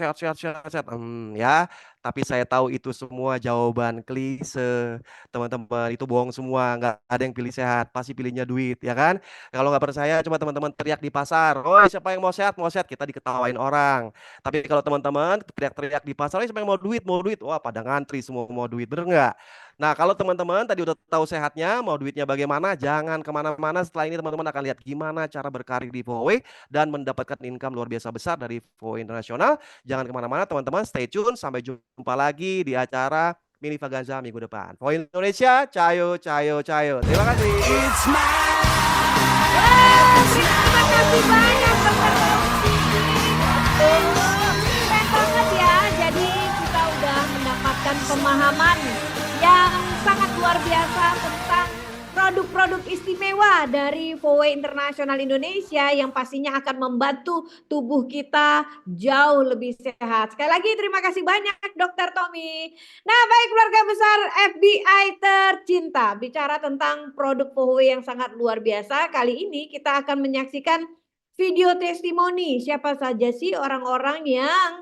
Ya. Tapi saya tahu itu semua jawaban klise. Teman-teman, itu bohong semua. Nggak ada yang pilih sehat, pasti pilihnya duit, ya kan? Kalau nggak percaya, coba teman-teman teriak di pasar. Oh, siapa yang mau sehat? Mau sehat, kita diketawain orang. Tapi kalau teman-teman teriak-teriak di pasar, siapa yang mau duit? Mau duit? Wah, pada ngantri semua mau duit, bener nggak? Nah, kalau teman-teman tadi udah tahu sehatnya, mau duitnya bagaimana, jangan kemana-mana. Setelah ini teman-teman akan lihat gimana cara berkarir di Fohoway dan mendapatkan income luar biasa besar dari Fohoway Internasional. Jangan kemana-mana teman-teman, stay tune. Sampai jumpa lagi di acara Mini Vaganza minggu depan. Fohoway Indonesia, cayo. Terima kasih. Terima kasih banyak Dokter Tommy. Keren banget ya. Jadi kita udah mendapatkan pemahaman yang sangat luar biasa tentang produk-produk istimewa dari Fohoway Internasional Indonesia yang pastinya akan membantu tubuh kita jauh lebih sehat. Sekali lagi terima kasih banyak Dokter Tommy. Nah, baik keluarga besar FBI tercinta, bicara tentang produk Fohoway yang sangat luar biasa, kali ini kita akan menyaksikan video testimoni siapa saja sih orang-orang yang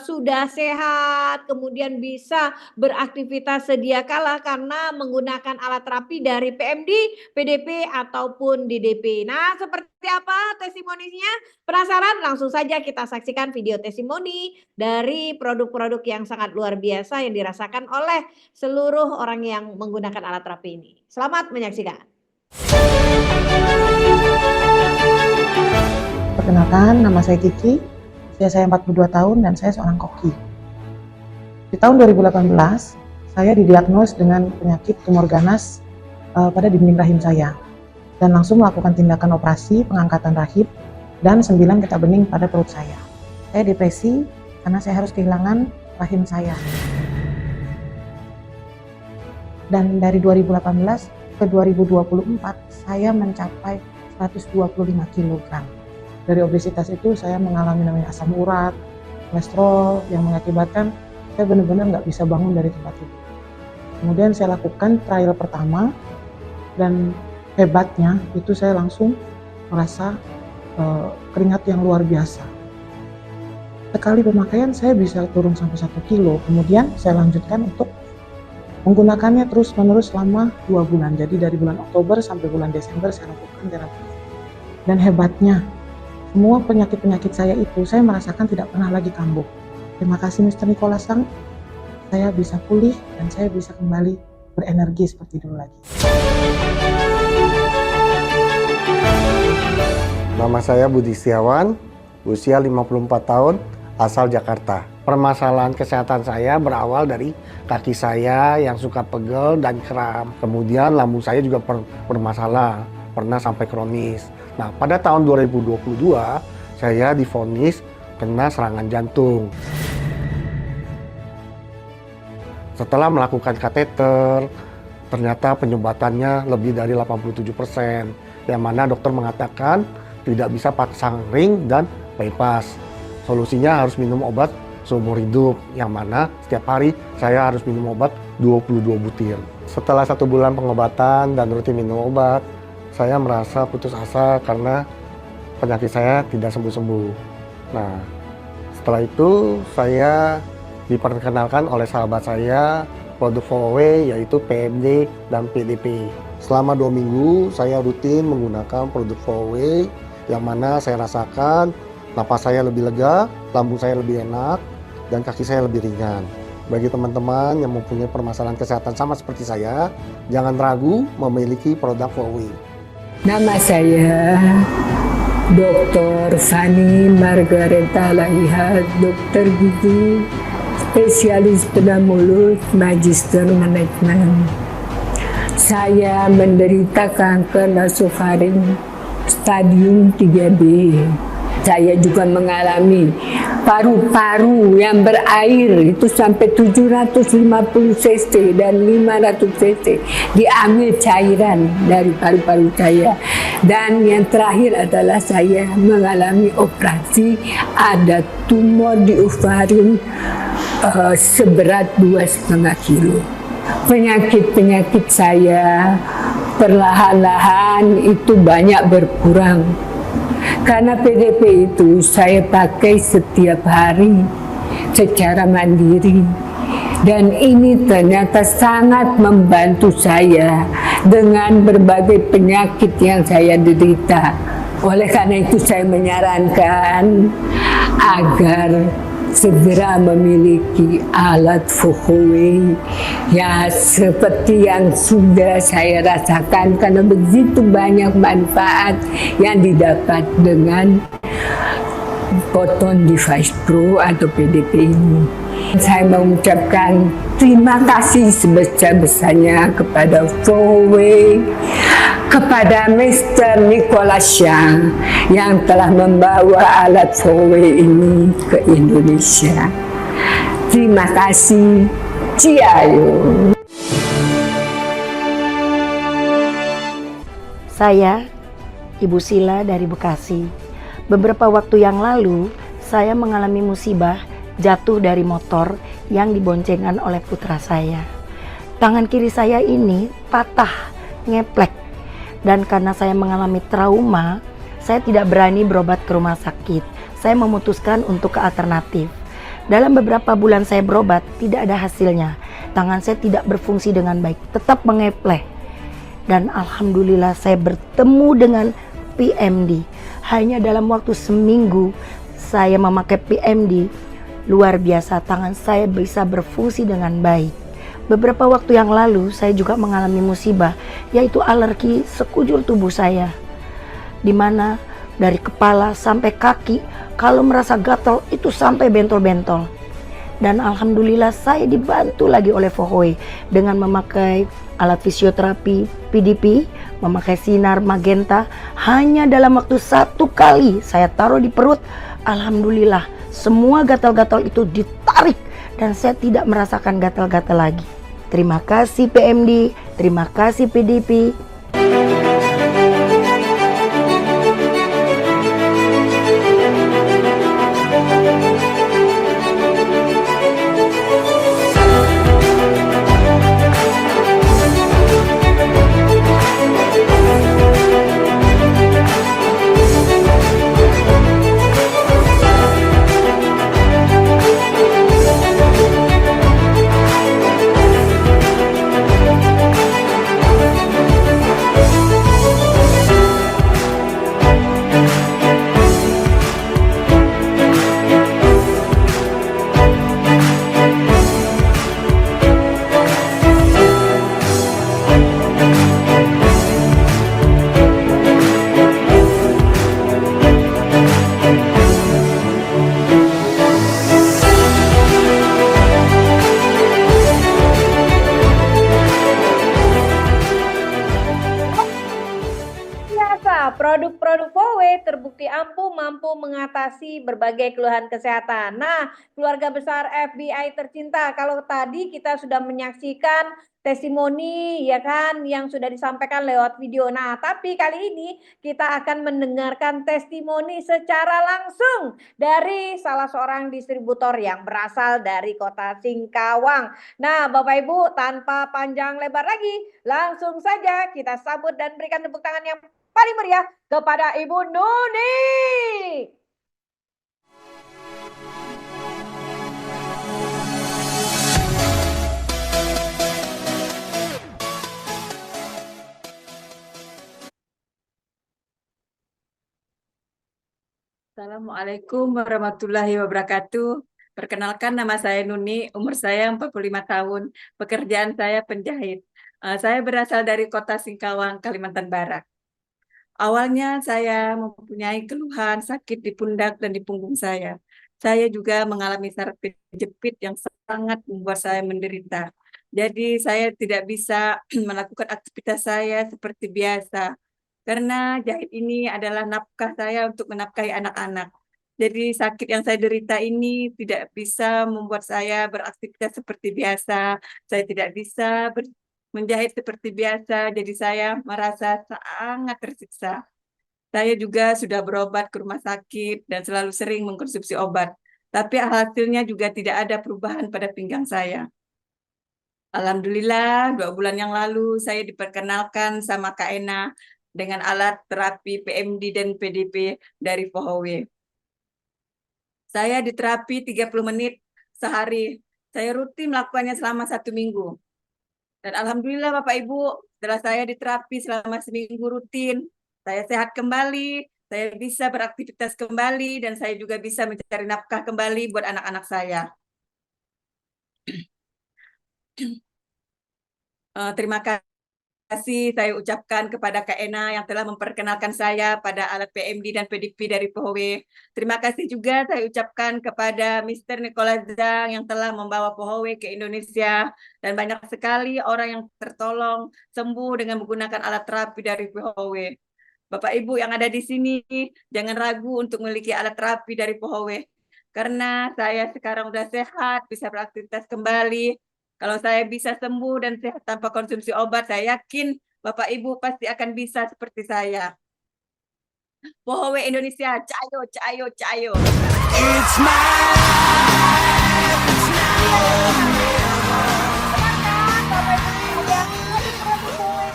sudah sehat, kemudian bisa beraktivitas sedia kala karena menggunakan alat terapi dari PMD, PDP, ataupun DDP. Nah, seperti apa testimoninya? Penasaran? Langsung saja kita saksikan video testimoni dari produk-produk yang sangat luar biasa yang dirasakan oleh seluruh orang yang menggunakan alat terapi ini. Selamat menyaksikan. Perkenalkan, nama saya Kiki. Usia saya 42 tahun dan saya seorang koki. Di tahun 2018, saya didiagnos dengan penyakit tumor ganas pada dinding rahim saya. Dan langsung melakukan tindakan operasi pengangkatan rahim dan 9 getah bening pada perut saya. Saya depresi karena saya harus kehilangan rahim saya. Dan dari 2018 ke 2024, saya mencapai 125 kg. Dari obesitas itu saya mengalami namanya asam urat, kolesterol yang mengakibatkan saya benar-benar nggak bisa bangun dari tempat tidur. Kemudian saya lakukan trial pertama dan hebatnya itu saya langsung merasa keringat yang luar biasa. Sekali pemakaian saya bisa turun sampai 1 kilo. Kemudian saya lanjutkan untuk menggunakannya terus-menerus selama 2 bulan. Jadi dari bulan Oktober sampai bulan Desember saya lakukan terapi. Dan hebatnya, semua penyakit-penyakit saya itu saya merasakan tidak pernah lagi kambuh. Terima kasih Mr. Nicholas Sang, saya bisa pulih dan saya bisa kembali berenergi seperti dulu lagi. Nama saya Budi Setiawan, usia 54 tahun, asal Jakarta. Permasalahan kesehatan saya berawal dari kaki saya yang suka pegel dan kram. Kemudian lambung saya juga bermasalah, pernah sampai kronis. Nah, pada tahun 2022, saya divonis kena serangan jantung. Setelah melakukan kateter, ternyata penyumbatannya lebih dari 87%, yang mana dokter mengatakan tidak bisa pasang ring dan bypass. Solusinya harus minum obat seumur hidup, yang mana setiap hari saya harus minum obat 22 butir. Setelah 1 bulan pengobatan dan rutin minum obat, saya merasa putus asa karena penyakit saya tidak sembuh-sembuh. Nah, setelah itu saya diperkenalkan oleh sahabat saya produk 4W yaitu PMD dan PDP. Selama 2 minggu saya rutin menggunakan produk 4W yang mana saya rasakan napas saya lebih lega, lambung saya lebih enak, dan kaki saya lebih ringan. Bagi teman-teman yang mempunyai permasalahan kesehatan sama seperti saya, jangan ragu memiliki produk 4W. Nama saya Dr. Fani Margareta Laiha, dokter gigi, spesialis bedah mulut, magister manajemen. Saya menderita kanker nasofaring stadium 3B. Saya juga mengalami paru-paru yang berair itu sampai 750 cc dan 500 cc diambil cairan dari paru-paru saya. Dan yang terakhir adalah saya mengalami operasi, ada tumor di ovarim seberat 2,5 kilo. Penyakit-penyakit saya perlahan-lahan itu banyak berkurang. Karena PDP itu saya pakai setiap hari secara mandiri. Dan ini ternyata sangat membantu saya dengan berbagai penyakit yang saya derita. Oleh karena itu saya menyarankan agar segera memiliki alat 4W ya seperti yang sudah saya rasakan, karena begitu banyak manfaat yang didapat dengan Photon Device Pro atau PDP ini. Saya mengucapkan terima kasih sebesar-besarnya kepada 4W, kepada Mr. Nicholas Sang yang telah membawa alat 4W ini ke Indonesia. Terima kasih. Ciao. Saya Ibu Sila dari Bekasi. Beberapa waktu yang lalu saya mengalami musibah jatuh dari motor yang diboncengkan oleh putra saya. Tangan kiri saya ini patah, ngeplek. Dan karena saya mengalami trauma, saya tidak berani berobat ke rumah sakit. Saya memutuskan untuk ke alternatif. Dalam beberapa bulan saya berobat, tidak ada hasilnya. Tangan saya tidak berfungsi dengan baik, tetap mengeplek. Dan alhamdulillah saya bertemu dengan PMD. Hanya dalam waktu seminggu saya memakai PMD. Luar biasa, tangan saya bisa berfungsi dengan baik. Beberapa waktu yang lalu saya juga mengalami musibah, yaitu alergi sekujur tubuh saya, di mana dari kepala sampai kaki Kalau merasa gatal itu sampai bentol-bentol. Dan alhamdulillah saya dibantu lagi oleh Fohwe dengan memakai alat fisioterapi PDP, memakai sinar magenta. Hanya dalam waktu 1 kali saya taruh di perut, alhamdulillah semua gatal-gatal itu ditarik dan saya tidak merasakan gatal-gatal lagi. Terima kasih PMD, terima kasih PDP. Produk-produk Fohwe terbukti mampu mengatasi berbagai keluhan kesehatan. Nah, keluarga besar FBI tercinta, kalau tadi kita sudah menyaksikan testimoni ya kan yang sudah disampaikan lewat video. Nah, tapi kali ini kita akan mendengarkan testimoni secara langsung dari salah seorang distributor yang berasal dari kota Singkawang. Nah, Bapak Ibu, tanpa panjang lebar lagi, langsung saja kita sambut dan berikan tepuk tangan yang paling meriah kepada Ibu Nuni. Assalamualaikum warahmatullahi wabarakatuh. Perkenalkan, nama saya Nuni, umur saya 45 tahun. Pekerjaan saya penjahit. Saya berasal dari kota Singkawang, Kalimantan Barat. Awalnya saya mempunyai keluhan sakit di pundak dan di punggung saya. Saya juga mengalami saraf kejepit yang sangat membuat saya menderita. Jadi saya tidak bisa melakukan aktivitas saya seperti biasa. Karena jahit ini adalah nafkah saya untuk menafkahi anak-anak. Jadi sakit yang saya derita ini tidak bisa membuat saya beraktivitas seperti biasa. Saya tidak bisa menjahit seperti biasa, jadi saya merasa sangat tersiksa. Saya juga sudah berobat ke rumah sakit dan selalu sering mengkonsumsi obat. Tapi hasilnya juga tidak ada perubahan pada pinggang saya. Alhamdulillah, 2 bulan yang lalu saya diperkenalkan sama Kak Ena dengan alat terapi PMD dan PDP dari Fohwe. Saya diterapi 30 menit sehari. Saya rutin melakukannya selama 1 minggu. Dan alhamdulillah Bapak Ibu, setelah saya diterapi selama seminggu rutin, saya sehat kembali, saya bisa beraktivitas kembali, dan saya juga bisa mencari nafkah kembali buat anak-anak saya. Terima kasih saya ucapkan kepada Kak Ena yang telah memperkenalkan saya pada alat PMD dan PDP dari Fohwe. Terima kasih juga saya ucapkan kepada Mr. Nicholas Zhang yang telah membawa Fohwe ke Indonesia, dan banyak sekali orang yang tertolong sembuh dengan menggunakan alat terapi dari Fohwe. Bapak Ibu yang ada di sini, jangan ragu untuk memiliki alat terapi dari Fohwe. Karena saya sekarang sudah sehat, bisa beraktivitas kembali. Kalau saya bisa sembuh dan sehat tanpa konsumsi obat, saya yakin Bapak Ibu pasti akan bisa seperti saya. Fohwe Indonesia, cayo, cayo, cayo. It's my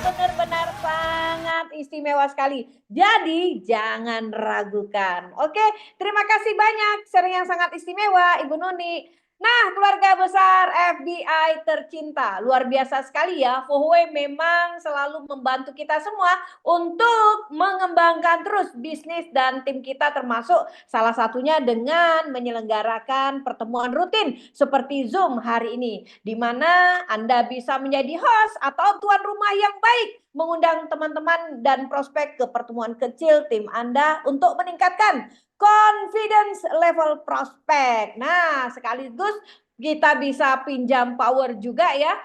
benar-benar sangat istimewa sekali. Jadi jangan ragukan. Oke, terima kasih banyak sharing yang sangat istimewa Ibu Nuni. Nah, keluarga besar FBI tercinta, luar biasa sekali ya. Fohwe memang selalu membantu kita semua untuk mengembangkan terus bisnis dan tim kita, termasuk salah satunya dengan menyelenggarakan pertemuan rutin seperti Zoom hari ini, di mana Anda bisa menjadi host atau tuan rumah yang baik mengundang teman-teman dan prospek ke pertemuan kecil tim Anda untuk meningkatkan confidence level prospek. Nah, sekaligus kita bisa pinjam power juga ya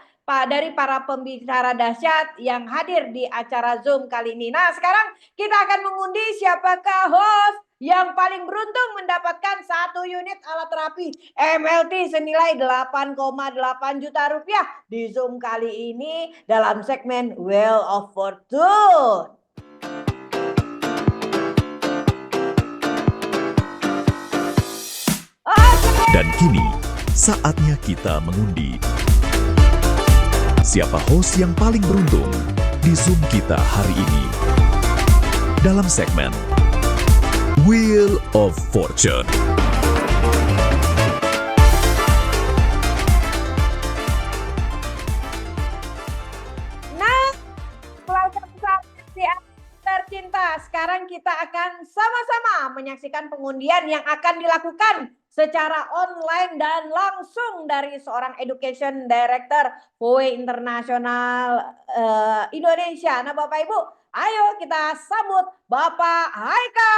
dari para pembicara dahsyat yang hadir di acara Zoom kali ini. Nah, sekarang kita akan mengundi siapakah host yang paling beruntung mendapatkan 1 unit alat terapi MLT senilai 8,8 juta rupiah di Zoom kali ini dalam segmen Wheel of Fortune. Dan kini, saatnya kita mengundi. Siapa host yang paling beruntung di Zoom kita hari ini? Dalam segmen Wheel of Fortune. Nah, keluarga besar tercinta, sekarang kita akan sama-sama menyaksikan pengundian yang akan dilakukan secara online dan langsung dari seorang Education Director VOWE Internasional Indonesia. Nah, Bapak Ibu, ayo kita sambut Bapak Haika.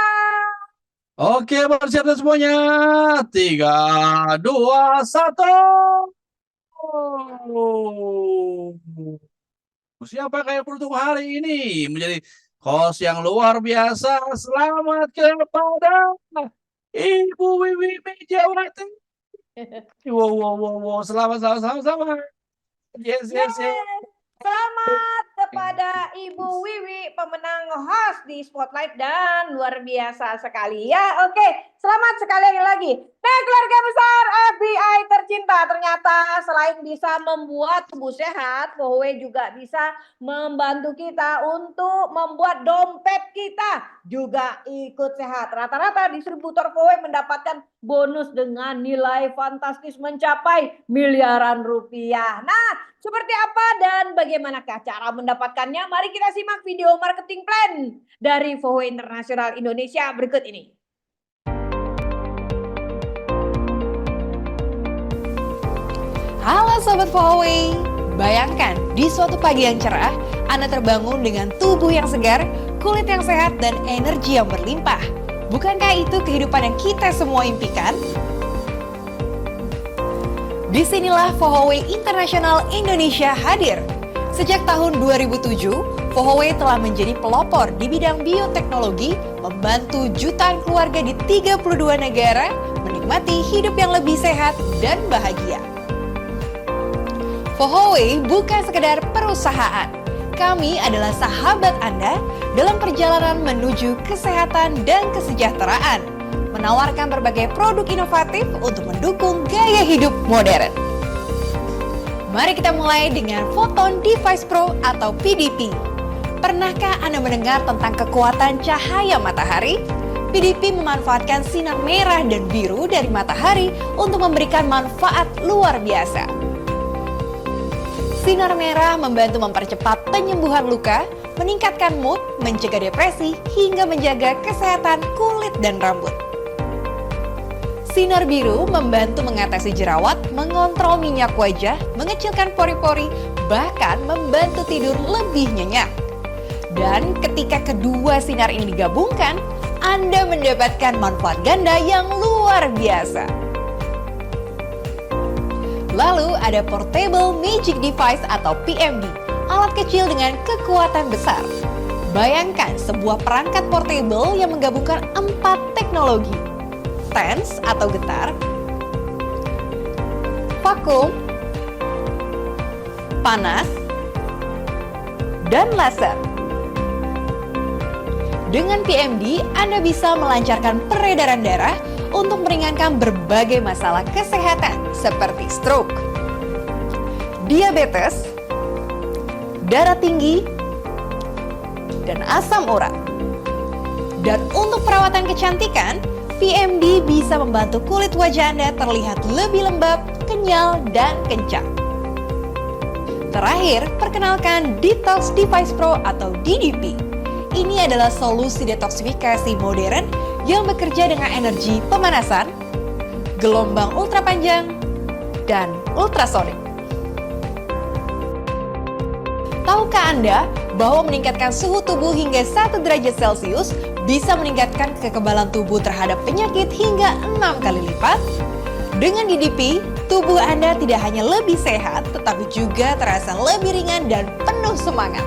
Oke, bersiap semuanya. 3, 2, 1. Siapa kayak beruntung hari ini menjadi host yang luar biasa? Selamat kepada Ibu Wiwi Meijawati. Wow. Selamat. Yes. Selamat kepada Ibu Wiwi, pemenang host di Spotlight dan luar biasa sekali ya. Oke, selamat sekali lagi. Nah, keluarga besar FBI tercinta, ternyata selain bisa membuat tubuh sehat, VOWE juga bisa membantu kita untuk membuat dompet kita juga ikut sehat. Rata-rata distributor VOWE mendapatkan bonus dengan nilai fantastis mencapai miliaran rupiah. Nah, seperti apa dan bagaimanakah cara mendapatkannya? Mari kita simak video marketing plan dari VOWE Internasional Indonesia berikut ini. Halo Sobat VOWE, bayangkan di suatu pagi yang cerah, Anda terbangun dengan tubuh yang segar, kulit yang sehat, dan energi yang berlimpah. Bukankah itu kehidupan yang kita semua impikan? Disinilah VOWE Internasional Indonesia hadir. Sejak tahun 2007, VOWE telah menjadi pelopor di bidang bioteknologi, membantu jutaan keluarga di 32 negara menikmati hidup yang lebih sehat dan bahagia. VOWE bukan sekedar perusahaan. Kami adalah sahabat Anda dalam perjalanan menuju kesehatan dan kesejahteraan, menawarkan berbagai produk inovatif untuk mendukung gaya hidup modern. Mari kita mulai dengan Photon Device Pro atau PDP. Pernahkah Anda mendengar tentang kekuatan cahaya matahari? PDP memanfaatkan sinar merah dan biru dari matahari untuk memberikan manfaat luar biasa. Sinar merah membantu mempercepat penyembuhan luka, meningkatkan mood, mencegah depresi, hingga menjaga kesehatan kulit dan rambut. Sinar biru membantu mengatasi jerawat, mengontrol minyak wajah, mengecilkan pori-pori, bahkan membantu tidur lebih nyenyak. Dan ketika kedua sinar ini digabungkan, Anda mendapatkan manfaat ganda yang luar biasa. Lalu ada Portable Magic Device atau PMD, alat kecil dengan kekuatan besar. Bayangkan sebuah perangkat portable yang menggabungkan 4 teknologi. Tense atau getar, vakum, panas, dan laser. Dengan PMD, Anda bisa melancarkan peredaran darah untuk meringankan berbagai masalah kesehatan seperti stroke, diabetes, darah tinggi, dan asam urat. Dan untuk perawatan kecantikan, PMD bisa membantu kulit wajah Anda terlihat lebih lembab, kenyal, dan kencang. Terakhir, perkenalkan Detox Device Pro atau DDP. Ini adalah solusi detoksifikasi modern yang bekerja dengan energi pemanasan, gelombang ultra panjang, dan ultrasonik. Tahukah Anda bahwa meningkatkan suhu tubuh hingga 1 derajat Celcius bisa meningkatkan kekebalan tubuh terhadap penyakit hingga 6 kali lipat? Dengan DDP, tubuh Anda tidak hanya lebih sehat, tetapi juga terasa lebih ringan dan penuh semangat.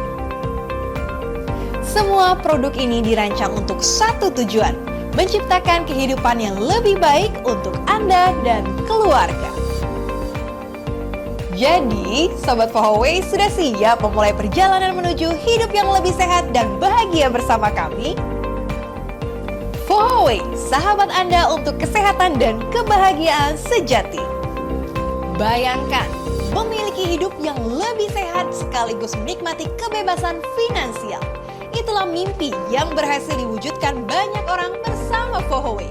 Semua produk ini dirancang untuk satu tujuan, menciptakan kehidupan yang lebih baik untuk Anda dan keluarga. Jadi, Sobat Fohoway sudah siap memulai perjalanan menuju hidup yang lebih sehat dan bahagia bersama kami? Fohoway, sahabat Anda untuk kesehatan dan kebahagiaan sejati. Bayangkan, memiliki hidup yang lebih sehat sekaligus menikmati kebebasan finansial. Itulah mimpi yang berhasil diwujudkan banyak orang bersama Fohoway.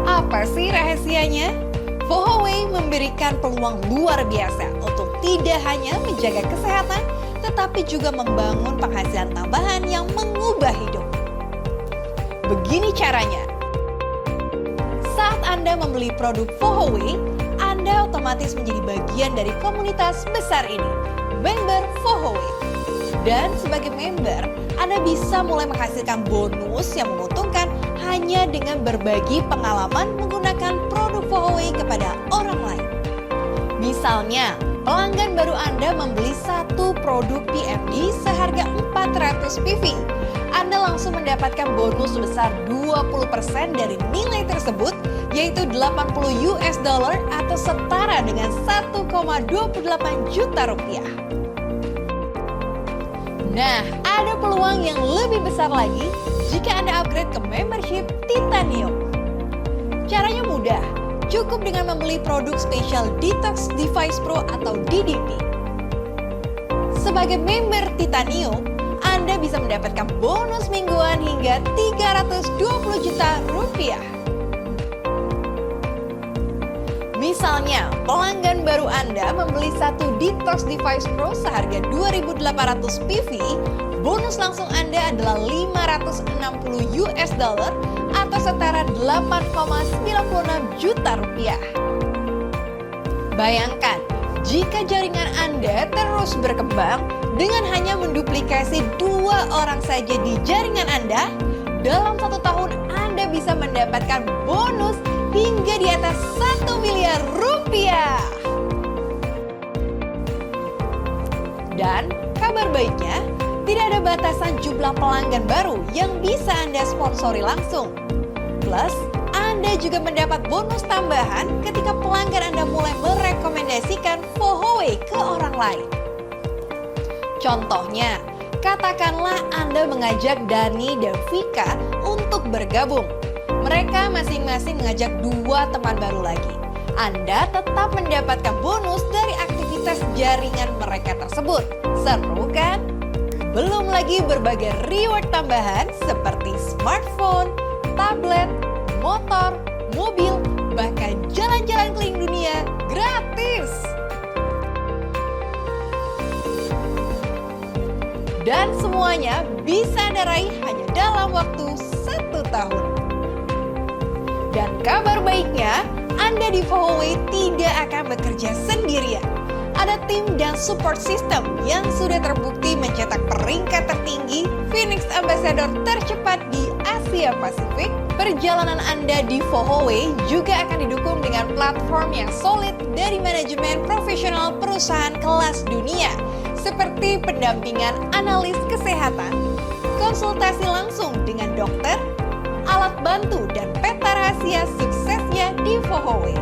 Apa sih rahasianya? Fohoway memberikan peluang luar biasa untuk tidak hanya menjaga kesehatan, tetapi juga membangun penghasilan tambahan yang mengubah hidup. Begini caranya. Saat Anda membeli produk Fohoway, Anda otomatis menjadi bagian dari komunitas besar ini, member Fohoway. Dan sebagai member, Anda bisa mulai menghasilkan bonus yang menguntungkan hanya dengan berbagi pengalaman menggunakan produk Fohoway kepada orang lain. Misalnya, pelanggan baru Anda membeli satu produk PMD seharga 400 PV. Anda langsung mendapatkan bonus sebesar 20% dari nilai tersebut, yaitu 80 US dollar atau setara dengan 1,28 juta rupiah. Nah, ada peluang yang lebih besar lagi jika Anda upgrade ke membership Titanium. Caranya mudah, cukup dengan membeli produk spesial Detox Device Pro atau DDP. Sebagai member Titanium, Anda bisa mendapatkan bonus mingguan hingga 320 juta rupiah. Misalnya, pelanggan baru Anda membeli satu Detox Device Pro seharga 2.800 PV, bonus langsung Anda adalah 560 US dollar atau setara 8,96 juta rupiah. Bayangkan, jika jaringan Anda terus berkembang dengan hanya menduplikasi 2 orang saja di jaringan Anda, dalam 1 tahun Anda bisa mendapatkan bonus hingga di atas 1 miliar rupiah. Dan kabar baiknya, tidak ada batasan jumlah pelanggan baru yang bisa Anda sponsori langsung. Plus, Anda juga mendapat bonus tambahan ketika pelanggan Anda mulai merekomendasikan Fohoway ke orang lain. Contohnya, katakanlah Anda mengajak Dani dan Vika untuk bergabung. Mereka masing-masing mengajak 2 teman baru lagi. Anda tetap mendapatkan bonus dari aktivitas jaringan mereka tersebut. Seru kan? Belum lagi berbagai reward tambahan seperti smartphone, tablet, motor, mobil, bahkan jalan-jalan keliling dunia gratis. Dan semuanya bisa Anda raih hanya dalam waktu 1 tahun. Dan kabar baiknya, Anda di Fohoway tidak akan bekerja sendirian. Ada tim dan support system yang sudah terbukti mencetak peringkat tertinggi Phoenix Ambassador tercepat di Asia Pasifik. Perjalanan Anda di Fohoway juga akan didukung dengan platform yang solid dari manajemen profesional perusahaan kelas dunia, seperti pendampingan analis kesehatan, konsultasi langsung dengan dokter, alat bantu dan peta rahasia suksesnya di Fohoway.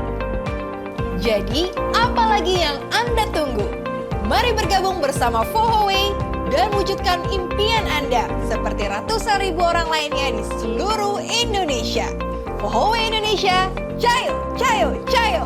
Jadi, apalagi yang Anda tunggu? Mari bergabung bersama Fohoway dan wujudkan impian Anda seperti ratusan ribu orang lainnya di seluruh Indonesia. Fohoway Indonesia, cayo, cayo, cayo!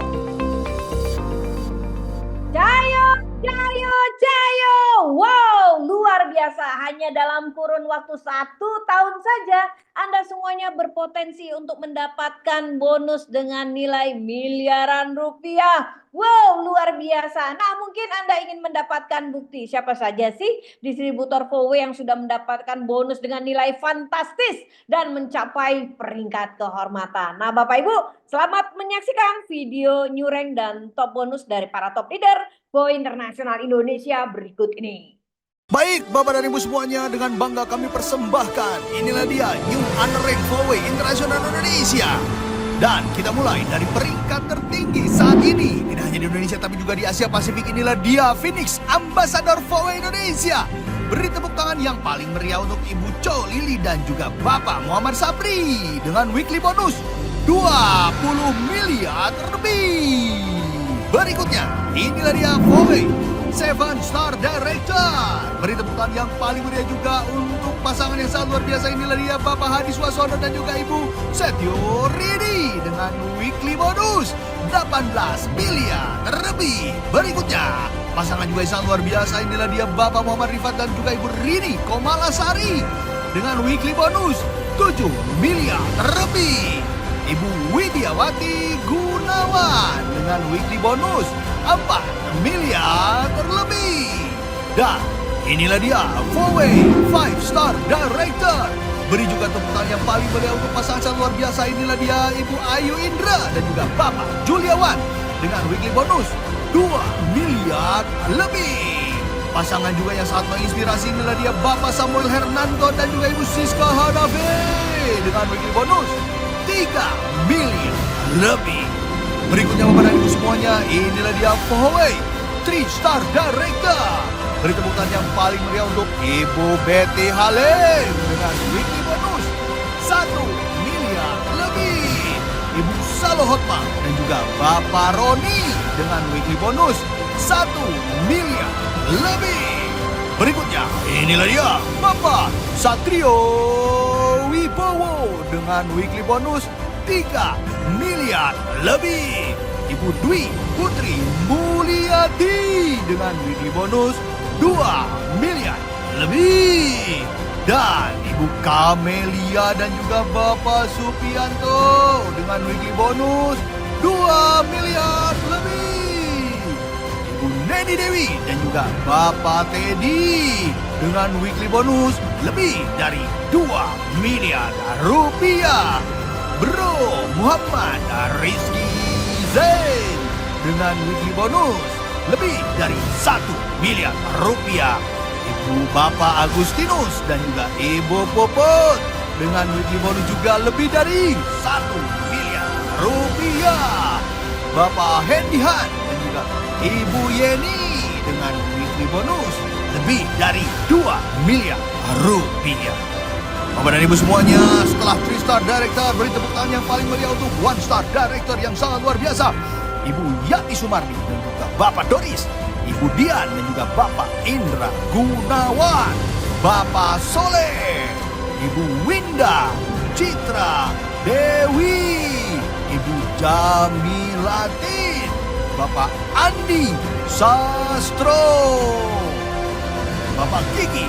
Cayo, cayo, cayo! Wow, luar biasa. Hanya dalam kurun waktu 1 tahun saja, Anda semuanya berpotensi untuk mendapatkan bonus dengan nilai miliaran rupiah. Wow, luar biasa. Nah, mungkin Anda ingin mendapatkan bukti siapa saja sih distributor Fohoway yang sudah mendapatkan bonus dengan nilai fantastis dan mencapai peringkat kehormatan. Nah, Bapak Ibu, selamat menyaksikan video new rank dan top bonus dari para top leader Fohoway Internasional Indonesia berikut ini. Baik, Bapak dan Ibu semuanya, dengan bangga kami persembahkan. Inilah dia New Underrank Flyweight Internasional Indonesia. Dan kita mulai dari peringkat tertinggi saat ini. Tidak hanya di Indonesia tapi juga di Asia Pasifik. Inilah dia Phoenix Ambassador Flyweight Indonesia. Beri tepuk tangan yang paling meriah untuk Ibu Cho Lili dan juga Bapak Muhammad Sabri. Dengan weekly bonus 20 miliar lebih. Berikutnya, inilah dia Flyweight 7-star Director. Beri tepuk tangan yang paling meriah juga untuk pasangan yang sangat luar biasa. Inilah dia Bapak Hadi Swasono dan juga Ibu Setio Ridi dengan weekly bonus 18 miliar terlebih. Berikutnya, pasangan juga yang sangat luar biasa. Inilah dia Bapak Muhammad Rifat dan juga Ibu Rini Komalasari dengan weekly bonus 7 miliar terlebih. Ibu Widiawati Gunawan dengan weekly bonus 4 miliar terlebih. Dan inilah dia Flyweight 5-star Director. Beri juga tepuk tangan yang paling meriah untuk pasangan sangat luar biasa. Inilah dia Ibu Ayu Indra dan juga Bapak Juliawan dengan weekly bonus 2 miliar lebih. Pasangan juga yang sangat menginspirasi. Inilah dia Bapak Samuel Hernando dan juga Ibu Siska Hanafi dengan weekly bonus 3 miliar lebih. Berikutnya Bapak dan Ibu semuanya, inilah dia Flyweight 3-star Director. Beri tepuk tangan yang paling meriah untuk Ibu Betty Halim dengan weekly bonus 1 miliar lebih. Ibu Salo Hotma dan juga Bapak Roni dengan weekly bonus 1 miliar lebih. Berikutnya, inilah dia Bapak Satrio Wibowo dengan weekly bonus 3 miliar lebih. Ibu Dwi Putri Mulyadi dengan weekly bonus 2 miliar lebih. Dan Ibu Kamelia dan juga Bapak Supianto dengan weekly bonus 2 miliar lebih. Ibu Neni Dewi dan juga Bapak Teddy dengan weekly bonus lebih dari 2 miliar rupiah. Bro Muhammad Rizky Zain dengan weekly bonus lebih dari 1 miliar rupiah. Ibu Bapak Agustinus dan juga Ibu Popot dengan weekly bonus juga lebih dari 1 miliar rupiah. Bapak Hendihan dan juga Ibu Yeni dengan weekly bonus lebih dari 2 miliar rupiah. Bapak dan Ibu semuanya, setelah 3-star Director, beri tepuk tangan yang paling meriah untuk 1-star Director yang sangat luar biasa. Ibu Yati Sumardi dan juga Bapak Doris, Ibu Dian dan juga Bapak Indra Gunawan, Bapak Soleh, Ibu Winda, Citra Dewi, Ibu Jamilatin, Bapak Andi Sastro, Bapak Kiki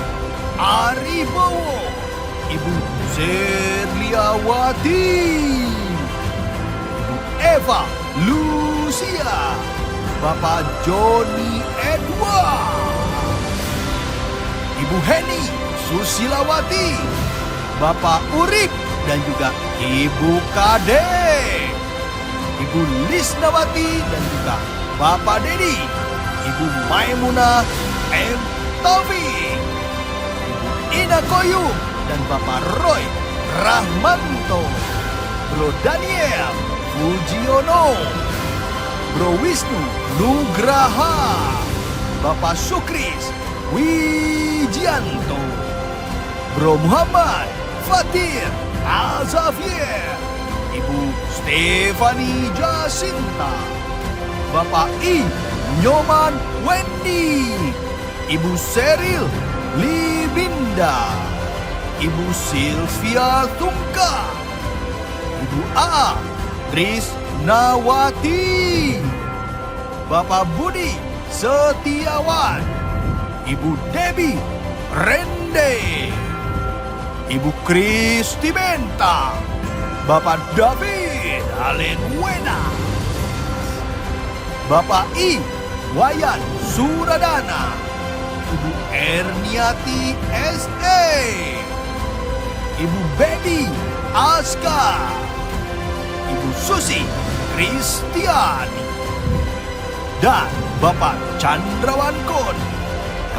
Aribowo, Ibu Serliawati, Ibu Eva Lucia, Bapak Joni Edward, Ibu Heni Susilawati, Bapak Urip dan juga Ibu Kade, Ibu Lisnawati dan juga Bapak Dedi, Ibu Maimunah M. Taufik, Ibu Ina Koyum dan Bapak Roy Rahmanto, Bro Daniel Fujiono, Bro Wisnu Nugraha, Bapak Sukris Wijianto, Bro Muhammad Fatir Azafier, Ibu Stefani Jacinta, Bapak I Nyoman Wendy, Ibu Seril Libinda, Ibu Sylvia Tungka, Ibu A. Trisnawati, Bapak Budi Setiawan, Ibu Debbie Rende, Ibu Kristi Benta, Bapak David Alenwena, Bapak I. Wayan Suradana, Ibu Erniati S.A., Ibu Bedi Aska, Ibu Susi Kristiani, dan Bapak Chandrawan Kon.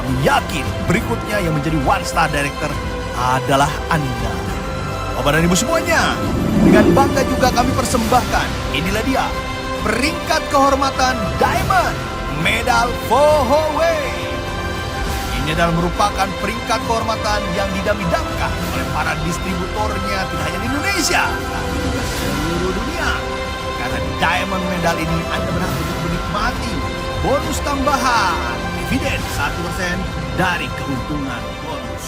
kami yakin berikutnya yang menjadi One Star Director adalah Anda. Bapak dan Ibu semuanya, dengan bangga juga kami persembahkan, inilah dia, peringkat kehormatan Diamond Medal Fohoway. Ini adalah merupakan peringkat kehormatan yang didam-damkan oleh para distributornya tidak hanya di Indonesia, tapi juga seluruh dunia. Karena di Diamond Medal ini Anda berhak untuk menikmati bonus tambahan dividen 1% dari keuntungan bonus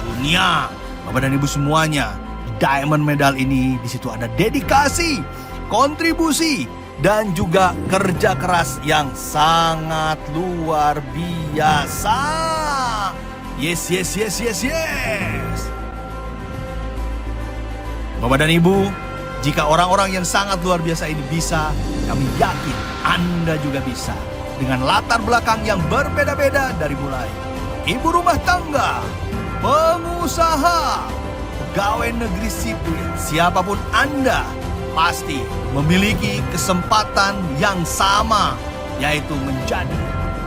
dunia. Bapak dan Ibu semuanya, di Diamond Medal ini di situ ada dedikasi, kontribusi, dan juga kerja keras yang sangat luar biasa. Yes. Bapak dan Ibu, jika orang-orang yang sangat luar biasa ini bisa, kami yakin Anda juga bisa. Dengan latar belakang yang berbeda-beda dari mulai ibu rumah tangga, pengusaha, pegawai negeri sipil, siapapun Anda, pasti memiliki kesempatan yang sama, yaitu menjadi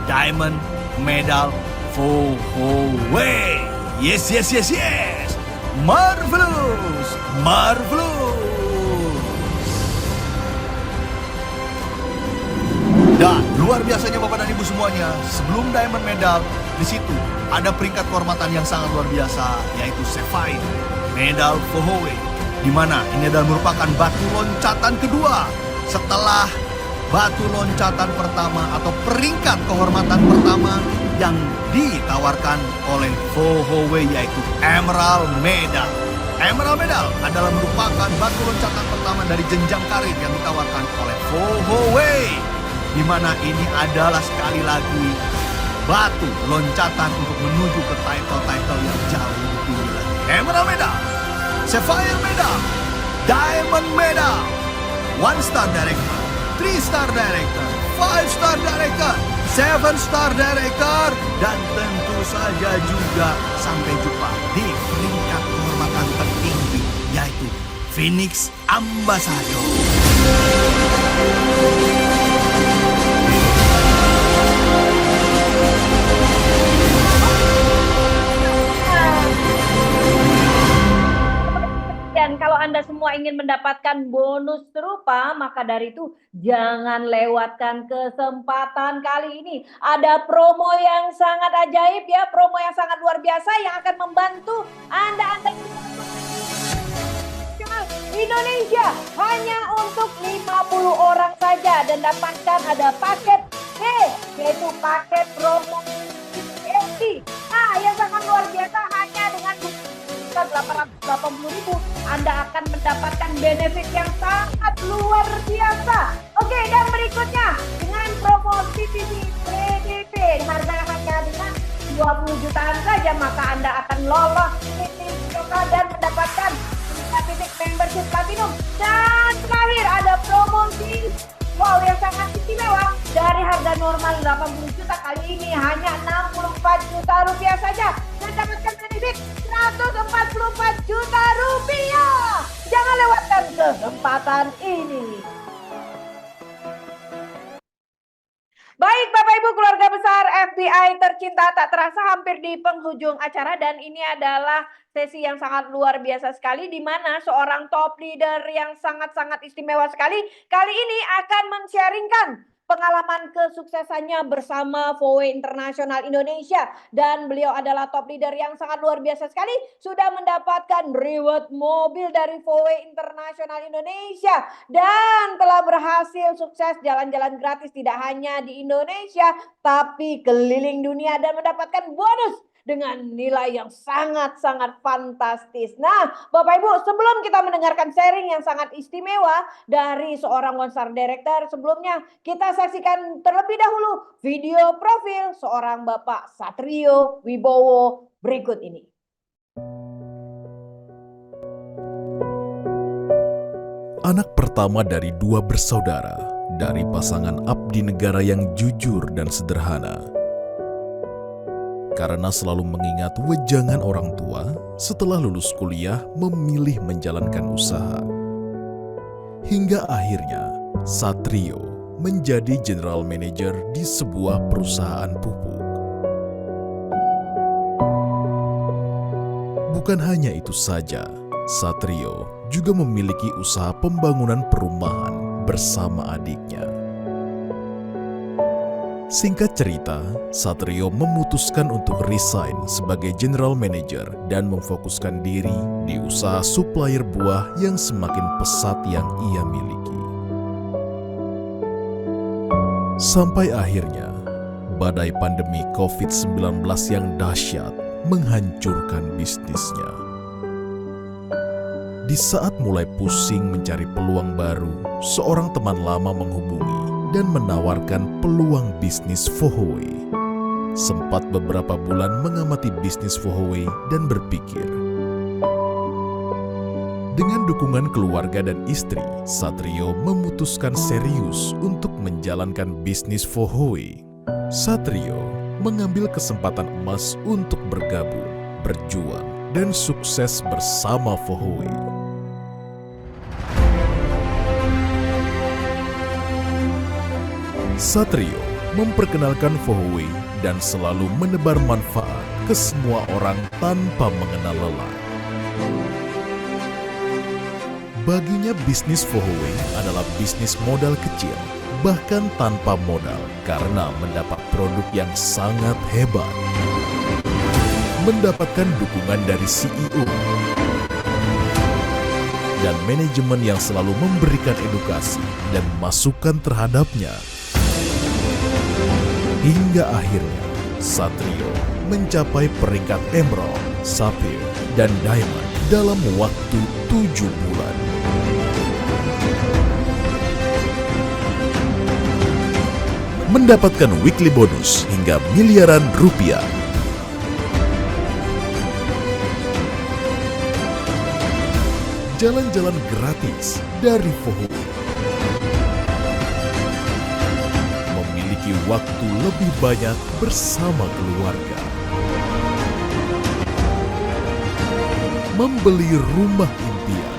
Diamond Medal Fohoway. Yes. Marvelous. Dan luar biasanya Bapak dan Ibu semuanya, sebelum Diamond Medal, di situ ada peringkat kehormatan yang sangat luar biasa, yaitu Sapphire Medal Fohoway, di mana ini adalah merupakan batu loncatan kedua setelah batu loncatan pertama atau peringkat kehormatan pertama yang ditawarkan oleh Fohoway, yaitu Emerald Medal. Emerald Medal adalah merupakan batu loncatan pertama dari jenjang karir yang ditawarkan oleh Fohoway, di mana ini adalah sekali lagi batu loncatan untuk menuju ke title-title yang jauh lebih tinggi lagi. Emerald Medal, Sapphire Medal, Diamond Medal, 1 Star Director, 3 Star Director, 5 Star Director, 7 Star Director, dan tentu saja juga sampai jumpa di peringkat kehormatan tertinggi, yaitu Phoenix Ambassador. Dan kalau Anda semua ingin mendapatkan bonus serupa, maka dari itu jangan lewatkan kesempatan kali ini. Ada promo yang sangat ajaib ya, promo yang sangat luar biasa yang akan membantu Anda Indonesia hanya untuk 50 orang saja, dan dapatkan ada paket B, yaitu paket promo PSP. Nah, yang sangat luar biasa hanya dengan 880.000 Anda akan mendapatkan benefit yang sangat luar biasa. Oke, dan berikutnya dengan promosi PDP harga hanya dengan 20 jutaan saja, maka Anda akan lolos dan mendapatkan titik membership platinum. Dan terakhir ada promosi yang sangat istimewa, dari harga normal 80 juta kali ini hanya 64 juta rupiah saja, dan dapatkan benefit 144 juta rupiah. Jangan lewatkan kesempatan ini. Baik Bapak Ibu, keluarga besar FBI tercinta, tak terasa hampir di penghujung acara, dan ini adalah sesi yang sangat luar biasa sekali, di mana seorang top leader yang sangat-sangat istimewa sekali kali ini akan men-sharingkan pengalaman kesuksesannya bersama Fohoway International Indonesia, dan beliau adalah top leader yang sangat luar biasa sekali, sudah mendapatkan reward mobil dari Fohoway International Indonesia, dan telah berhasil sukses jalan-jalan gratis tidak hanya di Indonesia tapi keliling dunia, dan mendapatkan bonus dengan nilai yang sangat-sangat fantastis. Nah, Bapak Ibu, sebelum kita mendengarkan sharing yang sangat istimewa dari seorang One Star Director, sebelumnya kita saksikan terlebih dahulu video profil seorang Bapak Satrio Wibowo berikut ini. Anak pertama dari dua bersaudara, dari pasangan abdi negara yang jujur dan sederhana. Karena selalu mengingat wejangan orang tua, setelah lulus kuliah memilih menjalankan usaha. Hingga akhirnya, Satrio menjadi general manager di sebuah perusahaan pupuk. Bukan hanya itu saja, Satrio juga memiliki usaha pembangunan perumahan bersama adiknya. Singkat cerita, Satrio memutuskan untuk resign sebagai general manager dan memfokuskan diri di usaha supplier buah yang semakin pesat yang ia miliki. Sampai akhirnya, badai pandemi COVID-19 yang dahsyat menghancurkan bisnisnya. Di saat mulai pusing mencari peluang baru, seorang teman lama menghubungi dan menawarkan peluang bisnis Fohoway. Sempat beberapa bulan mengamati bisnis Fohoway dan berpikir. Dengan dukungan keluarga dan istri, Satrio memutuskan serius untuk menjalankan bisnis Fohoway. Satrio mengambil kesempatan emas untuk bergabung, berjuang, dan sukses bersama Fohoway. Satrio memperkenalkan Fohoway dan selalu menebar manfaat ke semua orang tanpa mengenal lelah. Baginya bisnis Fohoway adalah bisnis modal kecil, bahkan tanpa modal karena mendapat produk yang sangat hebat. Mendapatkan dukungan dari CEO dan manajemen yang selalu memberikan edukasi dan masukan terhadapnya. Hingga akhirnya, Satrio mencapai peringkat Emerald, Sapphire, dan Diamond dalam waktu 7 bulan. Mendapatkan weekly bonus hingga miliaran rupiah. Jalan-jalan gratis dari Fohoway. Memiliki waktu lebih banyak bersama keluarga. Membeli rumah impian.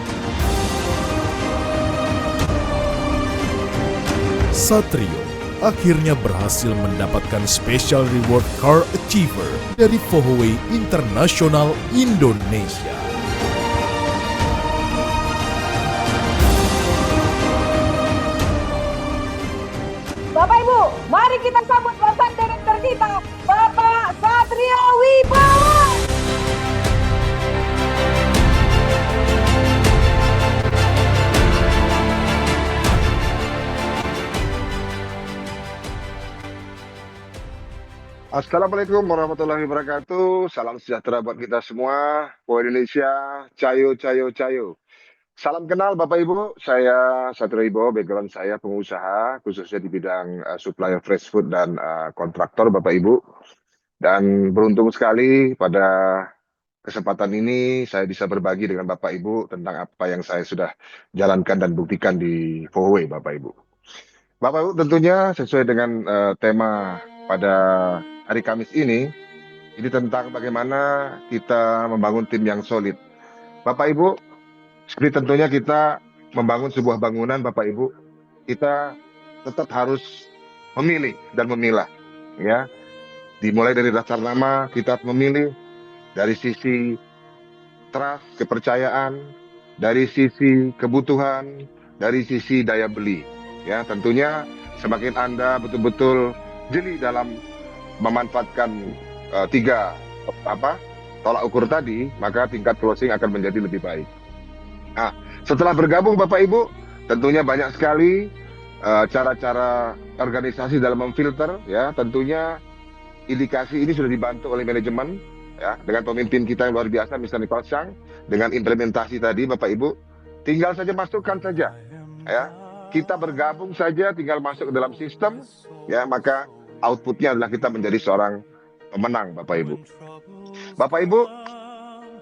Satrio akhirnya berhasil mendapatkan Special Reward Car Achiever dari Fohoway International Indonesia. Bapak Ibu, mari kita sambut Bapak Direktur kita, Bapak Satrio Wibowo. Assalamualaikum warahmatullahi wabarakatuh. Salam sejahtera buat kita semua. Fohoway Indonesia, cayo, cayo, cayo. Salam kenal Bapak Ibu, saya Satrio Wibowo, background saya pengusaha, khususnya di bidang supplier fresh food dan kontraktor Bapak Ibu. Dan beruntung sekali pada kesempatan ini saya bisa berbagi dengan Bapak Ibu tentang apa yang saya sudah jalankan dan buktikan di Fohoway Bapak Ibu. Bapak Ibu tentunya sesuai dengan tema pada hari Kamis ini tentang bagaimana kita membangun tim yang solid. Bapak Ibu, seperti tentunya kita membangun sebuah bangunan Bapak Ibu, kita tetap harus memilih dan memilah, ya. Dimulai dari dasar nama, kita memilih dari sisi trust, kepercayaan, dari sisi kebutuhan, dari sisi daya beli. Ya, tentunya semakin Anda betul-betul jeli dalam memanfaatkan tiga tolak ukur tadi, maka tingkat closing akan menjadi lebih baik. Nah, setelah bergabung Bapak Ibu, tentunya banyak sekali cara-cara organisasi dalam memfilter, ya. Tentunya indikasi ini sudah dibantu oleh manajemen, ya, dengan pemimpin kita yang luar biasa, Mr. Nicole Chang, dengan implementasi tadi Bapak Ibu, tinggal saja masukkan saja, ya. Kita bergabung saja, tinggal masuk ke dalam sistem, ya, maka outputnya adalah kita menjadi seorang pemenang Bapak Ibu. Bapak Ibu,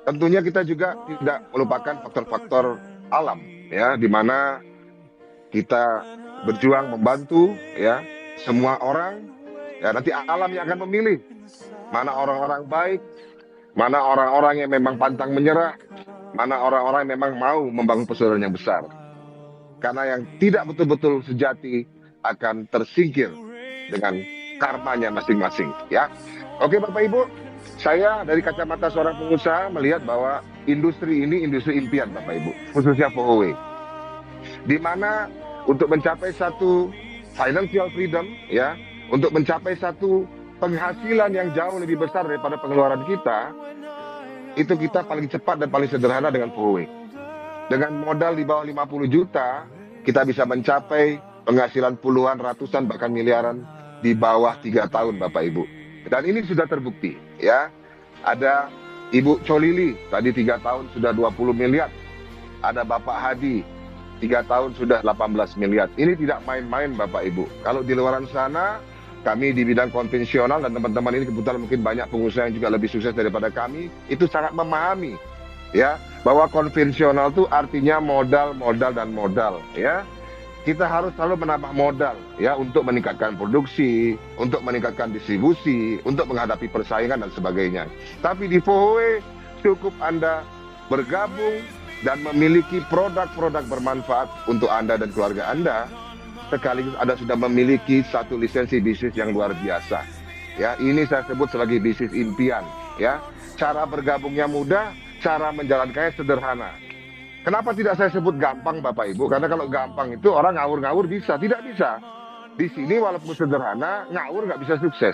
tentunya kita juga tidak melupakan faktor-faktor alam, ya, di mana kita berjuang membantu, ya, semua orang, ya, nanti alam yang akan memilih mana orang-orang baik, mana orang-orang yang memang pantang menyerah, mana orang-orang yang memang mau membangun persaudaraan yang besar. Karena yang tidak betul-betul sejati akan tersingkir dengan karmanya masing-masing, ya. Oke Bapak Ibu, Saya dari kacamata seorang pengusaha melihat bahwa industri ini industri impian Bapak Ibu, khususnya Fohoway. Di mana untuk mencapai satu financial freedom, ya, untuk mencapai satu penghasilan yang jauh lebih besar daripada pengeluaran kita, itu kita paling cepat dan paling sederhana dengan Fohoway. Dengan modal di bawah 50 juta, kita bisa mencapai penghasilan puluhan, ratusan, bahkan miliaran di bawah 3 tahun Bapak Ibu. Dan ini sudah terbukti, ya. Ada Ibu Cholili, tadi 3 tahun sudah 20 miliar. Ada Bapak Hadi, 3 tahun sudah 18 miliar. Ini tidak main-main Bapak Ibu. Kalau di luaran sana, kami di bidang konvensional dan teman-teman ini kebetulan mungkin banyak pengusaha yang juga lebih sukses daripada kami, itu sangat memahami, ya, bahwa konvensional itu artinya modal, modal, dan modal, ya. Kita harus selalu menambah modal, ya, untuk meningkatkan produksi, untuk meningkatkan distribusi, untuk menghadapi persaingan dan sebagainya. Tapi di Fohoway cukup Anda bergabung dan memiliki produk-produk bermanfaat untuk Anda dan keluarga Anda, sekaligus Anda sudah memiliki satu lisensi bisnis yang luar biasa. Ya, ini saya sebut sebagai bisnis impian, ya. Cara bergabungnya mudah, cara menjalankannya sederhana. Kenapa tidak saya sebut gampang Bapak Ibu? Karena kalau gampang itu orang ngawur-ngawur bisa, tidak bisa. Di sini walaupun sederhana, ngawur nggak bisa sukses.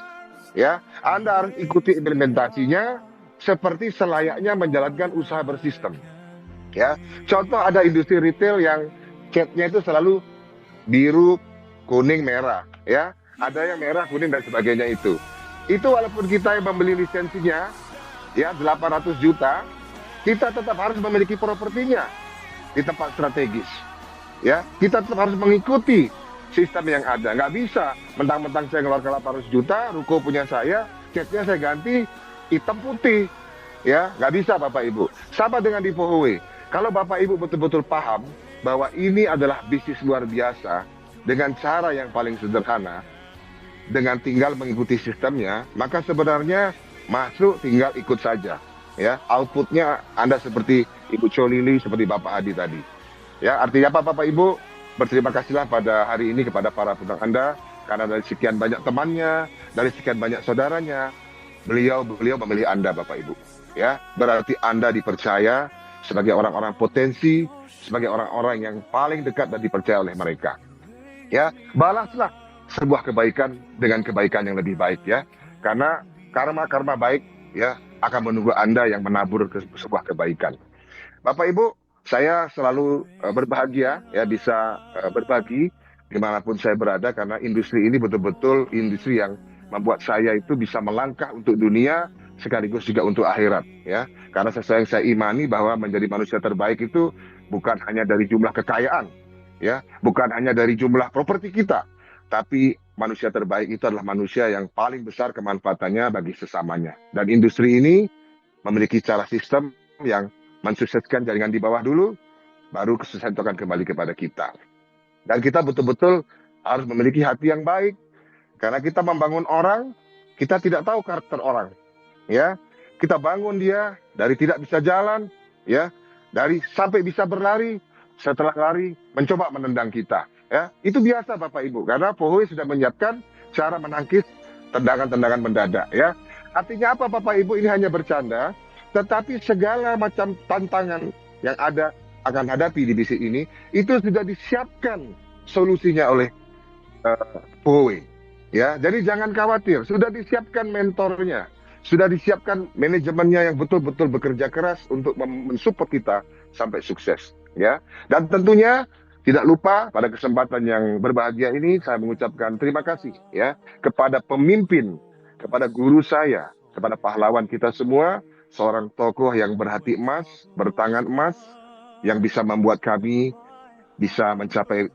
Ya, Anda harus ikuti implementasinya seperti selayaknya menjalankan usaha bersistem. Ya, contoh ada industri retail yang catnya itu selalu biru, kuning, merah. Ya, ada yang merah, kuning dan sebagainya itu. Itu walaupun kita yang membeli lisensinya, ya 800 juta. Kita tetap harus memiliki propertinya di tempat strategis. Ya, kita tetap harus mengikuti sistem yang ada. Nggak bisa mentang-mentang saya ngeluarkan 800 juta, ruko punya saya, catnya saya ganti hitam putih. Ya, nggak bisa Bapak Ibu. Sama dengan di Fohoway. Kalau Bapak Ibu betul-betul paham bahwa ini adalah bisnis luar biasa dengan cara yang paling sederhana, dengan tinggal mengikuti sistemnya, maka sebenarnya masuk tinggal ikut saja. Ya, outputnya Anda seperti Ibu Cholili, seperti Bapak Hadi tadi. Ya, artinya apa Bapak Ibu? Berterima kasihlah pada hari ini kepada para penonton Anda, karena dari sekian banyak temannya, dari sekian banyak saudaranya, beliau memilih Anda Bapak Ibu. Ya, berarti Anda dipercaya sebagai orang-orang potensi, sebagai orang-orang yang paling dekat dan dipercaya oleh mereka. Ya, balaslah sebuah kebaikan dengan kebaikan yang lebih baik, ya. Karena karma baik, ya, akan menunggu Anda yang menabur ke sebuah kebaikan. Bapak Ibu, saya selalu berbahagia ya bisa berbagi dimanapun saya berada, karena industri ini betul-betul industri yang membuat saya itu bisa melangkah untuk dunia sekaligus juga untuk akhirat, ya. Karena saya imani bahwa menjadi manusia terbaik itu bukan hanya dari jumlah kekayaan, ya, bukan hanya dari jumlah properti kita, tapi manusia terbaik itu adalah manusia yang paling besar kemanfaatannya bagi sesamanya. Dan industri ini memiliki cara sistem yang mensukseskan jaringan di bawah dulu, baru kesuksesan itu akan kembali kepada kita. Dan kita betul-betul harus memiliki hati yang baik, karena kita membangun orang, kita tidak tahu karakter orang. Ya, kita bangun dia dari tidak bisa jalan, ya, dari sampai bisa berlari, setelah lari mencoba menendang kita. Ya, itu biasa Bapak Ibu, karena Fohoway sudah menyiapkan cara menangkis tendangan-tendangan mendadak, ya. Artinya apa Bapak Ibu? Ini hanya bercanda, tetapi segala macam tantangan yang ada akan hadapi di bisnis ini itu sudah disiapkan solusinya oleh Fohoway. Ya, jadi jangan khawatir, sudah disiapkan mentornya, sudah disiapkan manajemennya yang betul-betul bekerja keras untuk mensupport kita sampai sukses, ya. Dan tentunya tidak lupa pada kesempatan yang berbahagia ini saya mengucapkan terima kasih ya kepada pemimpin, kepada guru saya, kepada pahlawan kita semua, seorang tokoh yang berhati emas, bertangan emas, yang bisa membuat kami bisa mencapai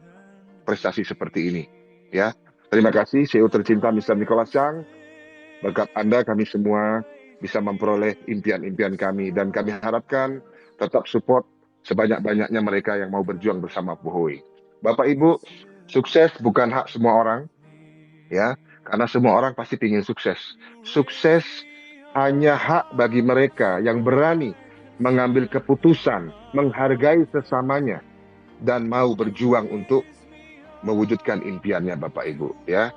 prestasi seperti ini. Ya, terima kasih CEO tercinta Mr. Nicholas Chang. Berkat Anda kami semua bisa memperoleh impian-impian kami, dan kami harapkan tetap support sebanyak-banyaknya mereka yang mau berjuang bersama Fohoway. Bapak Ibu, sukses bukan hak semua orang, ya, karena semua orang pasti ingin sukses. Sukses hanya hak bagi mereka yang berani mengambil keputusan, menghargai sesamanya, dan mau berjuang untuk mewujudkan impiannya Bapak Ibu, ya.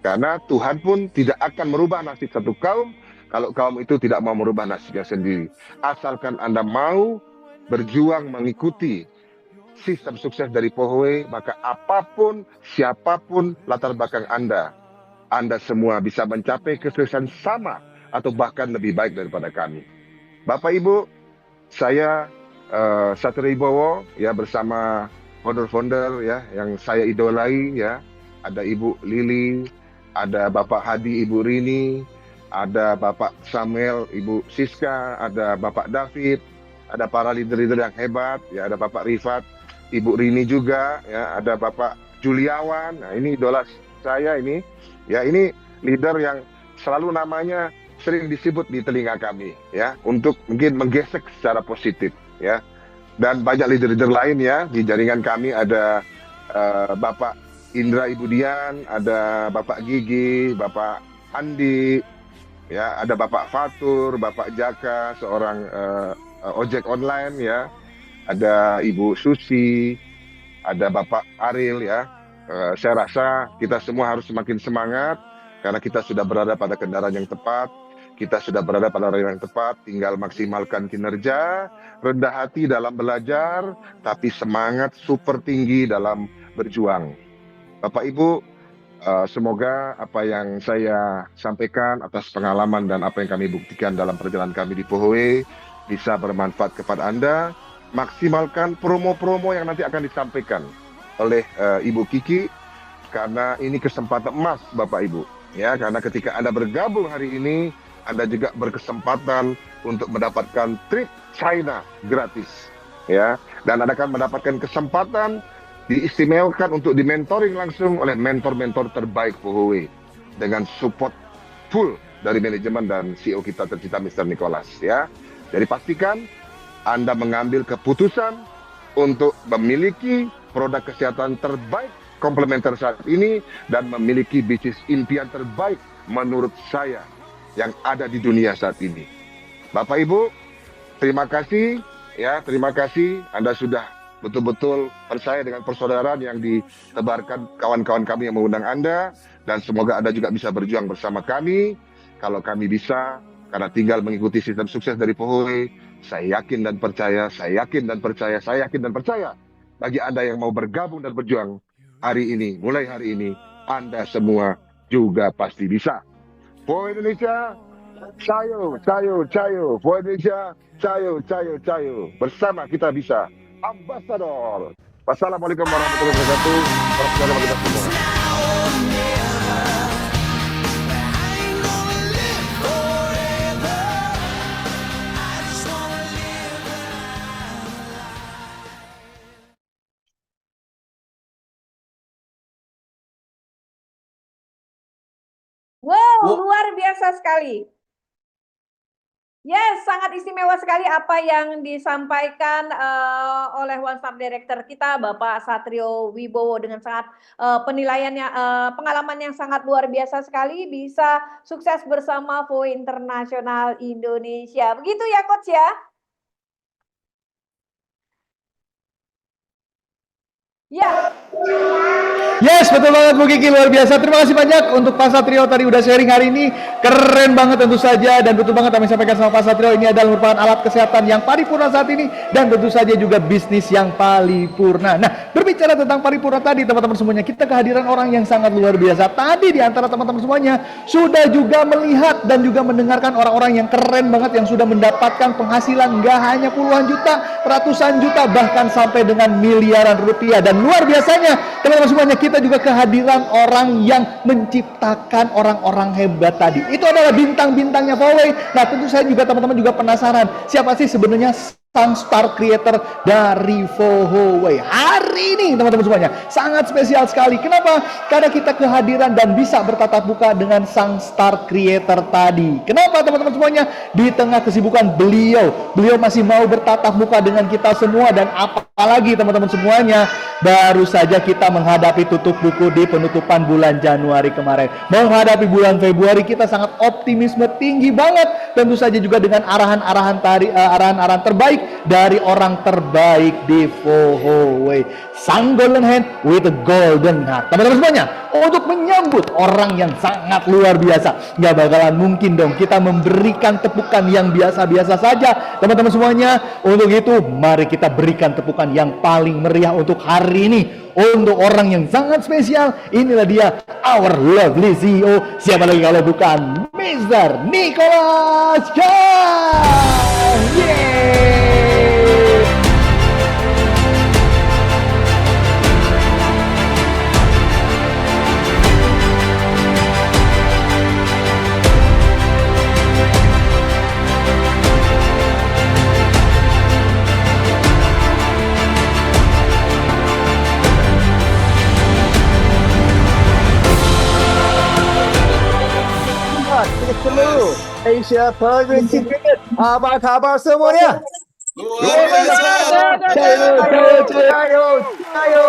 Karena Tuhan pun tidak akan merubah nasib satu kaum kalau kaum itu tidak mau merubah nasibnya sendiri. Asalkan Anda mau berjuang mengikuti sistem sukses dari Pohoi, maka apapun, siapapun latar belakang Anda semua bisa mencapai kesuksesan sama atau bahkan lebih baik daripada kami. Bapak Ibu, saya Satrio Wibowo ya, bersama founder-founder ya yang saya idolai ya. Ada Ibu Lili, ada Bapak Hadi, Ibu Rini, ada Bapak Samuel, Ibu Siska, ada Bapak David, ada para leader-leader yang hebat ya, ada Bapak Rifat, Ibu Rini juga ya, ada Bapak Juliawan. Nah, ini idola saya ini. Ya, ini leader yang selalu namanya sering disebut di telinga kami ya, untuk mungkin menggesek secara positif ya. Dan banyak leader-leader lain ya di jaringan kami, ada Bapak Indra Ibu Dian, ada Bapak Gigi, Bapak Andi ya, ada Bapak Fatur, Bapak Jaka, seorang ojek online ya, ada Ibu Susi, ada Bapak Aril ya. Saya rasa kita semua harus semakin semangat karena kita sudah berada pada kendaraan yang tepat. Kita sudah berada pada rel yang tepat, tinggal maksimalkan kinerja, rendah hati dalam belajar, tapi semangat super tinggi dalam berjuang. Bapak Ibu, semoga apa yang saya sampaikan atas pengalaman dan apa yang kami buktikan dalam perjalanan kami di Pohoi bisa bermanfaat kepada Anda. Maksimalkan promo-promo yang nanti akan disampaikan oleh Ibu Kiki, karena ini kesempatan emas Bapak Ibu. Ya, karena ketika Anda bergabung hari ini, Anda juga berkesempatan untuk mendapatkan trip China gratis, ya. Dan Anda akan mendapatkan kesempatan diistimewakan untuk dimentoring langsung oleh mentor-mentor terbaik Pohoi dengan support full dari manajemen dan CEO kita tercinta Mr. Nicholas, ya. Jadi pastikan Anda mengambil keputusan untuk memiliki produk kesehatan terbaik komplementer saat ini dan memiliki bisnis impian terbaik menurut saya yang ada di dunia saat ini. Bapak Ibu, terima kasih ya, terima kasih Anda sudah betul-betul percaya dengan persaudaraan yang ditebarkan kawan-kawan kami yang mengundang Anda, dan semoga Anda juga bisa berjuang bersama kami. Kalau kami bisa, karena tinggal mengikuti sistem sukses dari Pohoi, saya yakin dan percaya, saya yakin dan percaya, saya yakin dan percaya bagi Anda yang mau bergabung dan berjuang hari ini, mulai hari ini, Anda semua juga pasti bisa. Pohoi Indonesia, cayo, cayo, cayo. Pohoi Indonesia, cayo, cayo, cayo. Bersama kita bisa. Ambassador. Wassalamualaikum warahmatullahi wabarakatuh. Wassalamualaikum warahmatullahi wabarakatuh. Wow, luar biasa sekali. Yes, sangat istimewa sekali apa yang disampaikan oleh One Star Director kita, Bapak Satrio Wibowo, dengan sangat penilaiannya, pengalaman yang sangat luar biasa sekali, bisa sukses bersama Pohoi Internasional Indonesia. Begitu ya, Coach ya? Ya. Yes, betul banget Bu Kiki, luar biasa. Terima kasih banyak untuk Pak Satrio tadi udah sharing hari ini. Keren banget tentu saja, dan betul banget kami sampaikan sama Pak Satrio, ini adalah merupakan alat kesehatan yang paripurna saat ini, dan tentu saja juga bisnis yang paripurna. Nah, berbicara tentang paripurna tadi teman-teman semuanya, kita kehadiran orang yang sangat luar biasa. Tadi di antara teman-teman semuanya sudah juga melihat dan juga mendengarkan orang-orang yang keren banget yang sudah mendapatkan penghasilan nggak hanya puluhan juta, ratusan juta, bahkan sampai dengan miliaran rupiah. Dan luar biasanya teman-teman semuanya, kita juga kehadiran orang yang menciptakan orang-orang hebat tadi. Itu adalah bintang-bintangnya Pohoi. Nah, tentu saya juga teman-teman juga penasaran, siapa sih sebenarnya sang star creator dari Pohoi hari ini teman-teman semuanya. Sangat spesial sekali. Kenapa? Karena kita kehadiran dan bisa bertatap muka dengan sang star creator tadi. Kenapa teman-teman semuanya? Di tengah kesibukan beliau masih mau bertatap muka dengan kita semua. Dan apalagi teman-teman semuanya, baru saja kita menghadapi tutup buku di penutupan bulan Januari kemarin. Menghadapi bulan Februari, kita sangat optimisme tinggi banget. Tentu saja juga dengan arahan-arahan terbaik terbaik dari orang terbaik di Fohoway. Sang golden hand with a golden heart. Teman-teman semuanya, untuk menyambut orang yang sangat luar biasa, nggak bakalan mungkin dong kita memberikan tepukan yang biasa-biasa saja. Teman-teman semuanya, untuk itu mari kita berikan tepukan yang paling meriah untuk hari ini. Untuk orang yang sangat spesial, inilah dia our lovely CEO. Siapa lagi kalau bukan Mr. Nicholas Chang. Yeay! Seluruh Asia Pacific. Apa kabar semuanya? Luar biasa. Cayo, cayo, cayo.